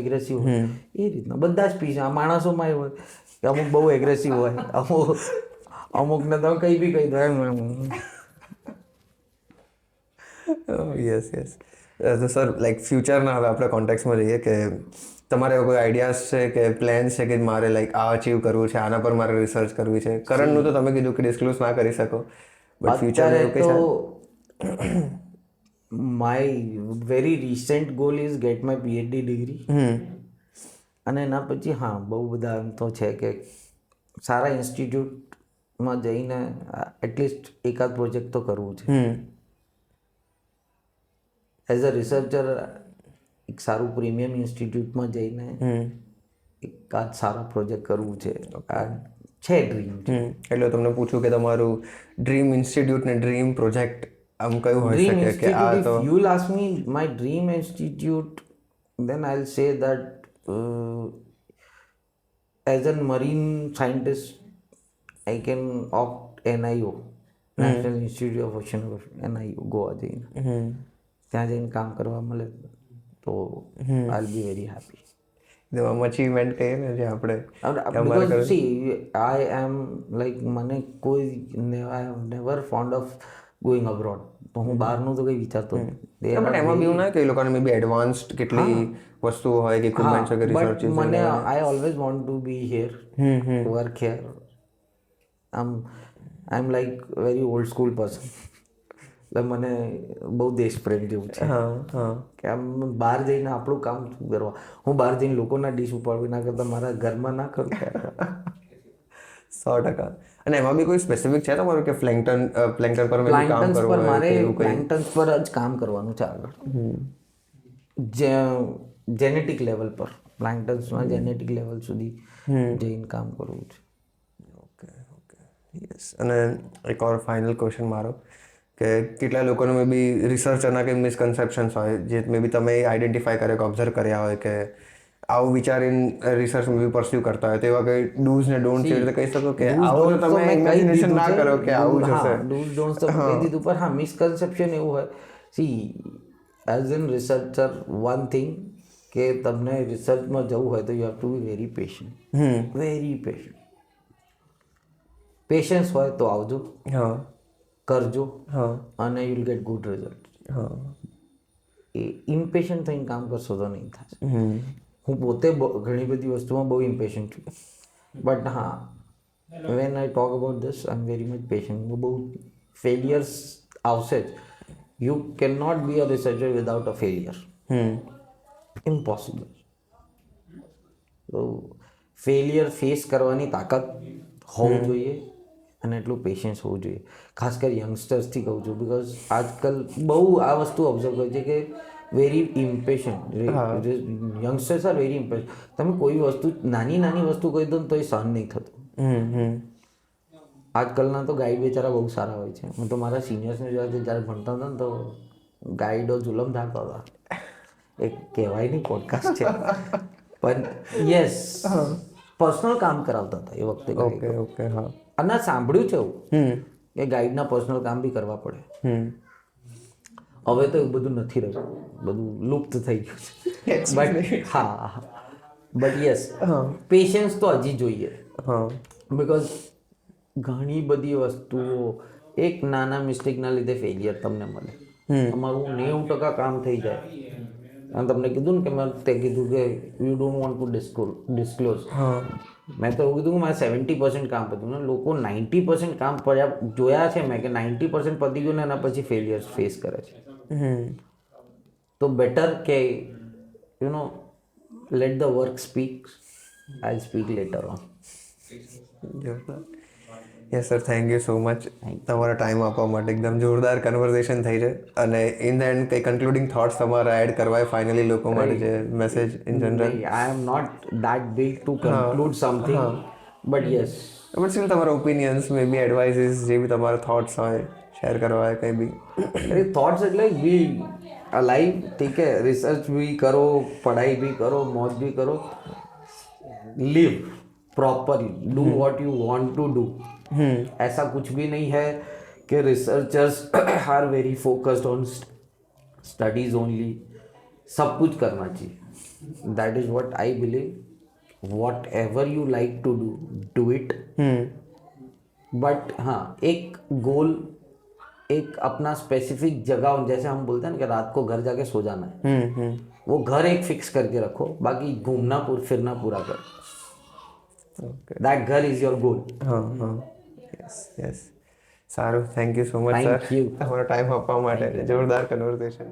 Speaker 2: એગ્રેસિવ હોય. એ રીતના બધા સ્પીસીસ, આ માણસોમાં એ હોય કે અમુક બહુ એગ્રેસિવ હોય, અમુકને તમે કંઈ બી કહી દો એમ.
Speaker 1: Yes, yes. તો સર, લાઈક ફ્યુચરના હવે આપણે કોન્ટેક્સમાં જઈએ કે તમારે કોઈ આઈડિયાઝ છે કે પ્લાન્સ છે કે મારે લાઈક આ અચીવ કરવું છે, આના પર મારે રિસર્ચ કરવી છે? કરંટનું તો તમે કીધું કે ડિસ્ક્લોઝ ના કરી શકો, બટ ફ્યુચરમાં એવું કંઈ છે?
Speaker 2: My very recent goal is gate my PhD degree. અને એના પછી હા, બહુ બધા એમ તો છે કે સારા ઇન્સ્ટિટ્યૂટમાં જઈને એટલીસ્ટ એકાદ પ્રોજેક્ટ તો કરવું છે. એઝ અ રિસર્ચર એક સારું પ્રીમિયમ ઇન્સ્ટિટ્યૂટમાં જઈને એકાદ સારો પ્રોજેક્ટ કરવું છે. આ છે ડ્રીમ.
Speaker 1: એટલે તમને પૂછું કે તમારું ડ્રીમ ઇન્સ્ટિટ્યૂટ ને ડ્રીમ પ્રોજેક્ટ આમ કયું હોઈ
Speaker 2: Dream
Speaker 1: શકે કે આ
Speaker 2: institute,
Speaker 1: તો
Speaker 2: if you'll ask me my dream institute, then I'll say that as a marine scientist, I can opt NIO, National Institute of Oceanography, NIO, Goa જઈને ત્યાં જઈને કામ કરવા મળે તો I'll be very happy.
Speaker 1: આમ અચીવમેન્ટ કહીએ ને જે આપણે
Speaker 2: Because see, I am like મને કોઈ I am never fond of going abroad. તો હું બહારનું તો કંઈ વિચારતો નથી.
Speaker 1: બટ એમાં બી એવું ના કે એ લોકોને મે બી એડવાન્સ્ડ કેટલી વસ્તુઓ હોય કે ઇક્વિપમેન્ટ છે કે રિસર્ચ
Speaker 2: બટ મને I always want to be here, work here. I am like very old school person. એટલે મને બહુ દેશપ્રેમ જેવું છે કે આમ બહાર જઈને આપણું કામ શું કરવા, હું બહાર જઈને લોકોના ડીશ ઉપાડવી ના કરતા મારા ઘરમાં ના કરું.
Speaker 1: 100%. અને એમાં બી કોઈ સ્પેસિફિક છે તમારું કે પ્લેન્કટન પર મેં કામ
Speaker 2: પ્લાન્ટન્સ પર
Speaker 1: કરવું
Speaker 2: મારે
Speaker 1: હોય કે એવું કંઈ?
Speaker 2: પ્લાન્ટન્સ પર જ કામ કરવાનું છે આગળ. જેનેટિક લેવલ પર, પ્લાન્ટન્સમાં જેનેટિક લેવલ સુધી જઈને કામ કરવું છે.
Speaker 1: Okay, okay. અને એક ઓર ફાઇનલ ક્વેશ્ચન મારો કે કેટલા લોકોને મે બી રિસર્ચરના કંઈ મિસકન્સેપ્શન્સ હોય જે મે બી તમે આઈડેન્ટિફાઈ કર્યો કે ઓબ્ઝર્વ કર્યા હોય કે આવું વિચારીને રિસર્ચ મે બી પરસ્યુ કરતા હોય તેવા કંઈ ડૂઝ ને ડોન્ટ છે એટલે કહી શકો કે આવું તો તમે ઇમેજિનેશન ના કરો કે આવું જ હશે.
Speaker 2: ડૂઝ ડોન્ટ્સ તો કહી દીધું, પણ હા મિસકન્સેપ્શન એવું હોય, C as an researcher one thing કે તમને રિસર્ચમાં જવું હોય તો you have to be very patient, very patient. Patience હોય તો આવજો,
Speaker 1: હા
Speaker 2: કરજો
Speaker 1: હા
Speaker 2: અને you will get good result.
Speaker 1: હા
Speaker 2: એ ઇમ્પેશન્ટ થઈને કામ કરશો તો નહીં થશે. હું પોતે ઘણી બધી વસ્તુમાં બહુ ઇમ્પેશન્ટ છું, બટ હા when I talk about this I am very much patient. બહુ ફેલિયર્સ આવશે જ. You can not be a researcher without a failure, impossible. તો ફેલિયર ફેસ કરવાની તાકાત હોવું જોઈએ અને એટલું પેશન્સ હોવું જોઈએ. ખાસ કરી યંગસ્ટર્સથી કહું છું, બિકોઝ આજકાલ બહુ આ વસ્તુ ઓબ્ઝર્વ કરી છે કે very impatient. Youngsters are very impatient. તમે કોઈ વસ્તુ નાની નાની વસ્તુ કહી દો ને તો એ સહન નહીં થતું. આજકાલના તો ગાઈડ બેચારા બહુ સારા હોય છે. હું તો મારા સિનિયર્સને જોયા છે, જ્યારે ભણતા હતા ને તો ગાઈડો જુલમ ધારતા હતા. એક કહેવાય નહીં પોડકાસ્ટ છે, પણ યસ પર્સનલ કામ કરાવતા હતા એ વખતે.
Speaker 1: ઓકે ઓકે હા
Speaker 2: અને સાંભળ્યું છે એવું કે ગાઈડના પર્સનલ કામ બી કરવા પડે. હવે તો એવું બધું નથી રહ્યું, બધું લુપ્ત થઈ ગયું છે. બટ હા, બટ યસ પેશન્સ તો હજી જોઈએ.
Speaker 1: હા
Speaker 2: બિકોઝ ઘણી બધી વસ્તુઓ એક નાના મિસ્ટેકના લીધે ફેલિયર તમને મળે. તમારું 90% કામ થઈ જાય અને તમને કીધું ને કે મેં તે કીધું કે you don't want to disclose. મેં તો એવું કીધું કે મારે 70% કામ પત્યું ને લોકો 90% કામ પડ્યા જોયા છે મેં કે 90% પતી ગયું ને એના પછી ફેલિયર્સ ફેસ કરે છે. તો બેટર કે you know let the work speak, I speak later on.
Speaker 1: Yes sir, thank you so much તમારો ટાઈમ આપવા માટે. એકદમ જોરદાર કન્વર્ઝેશન થઈ છે. અને ઇન ધ એન્ડ કંઈ કન્ક્લુડિંગ થોટ્સ તમારા એડ કરવા ફાઇનલી લોકો માટે જે message in general.
Speaker 2: I am not that big to conclude something, but yes
Speaker 1: but still તમારા ઓપિનિયન્સ મે બી એડવાઇસીસ જે બી તમારા થોટ્સ હોય શેર કરવા હોય કંઈ બી.
Speaker 2: थॉट्स એટલે બી અલાइव, ठीक है, रिसर्च भी करो, पढ़ाई भी करो, मौज भी करो, live properly, do what you want to do. ऐसा कुछ भी नहीं है कि researchers are very focused on studies only. सब कुछ करना चाहिए. That is what I believe. Whatever you like to do it. But हाँ, एक गोल, एक अपना स्पेसिफिक जगह, जैसे हम बोलते हैं ना कि रात को घर जाके सो जाना है, वो घर एक फिक्स करके रखो, बाकी घूमना फिरना पूरा करो. दैट घर इज योर गोल.
Speaker 1: હા હા યસ યસ સારું, thank you so much sir
Speaker 2: Thank you.
Speaker 1: તમારો ટાઈમ આપવા માટે. જોરદાર કન્વર્ઝેશન.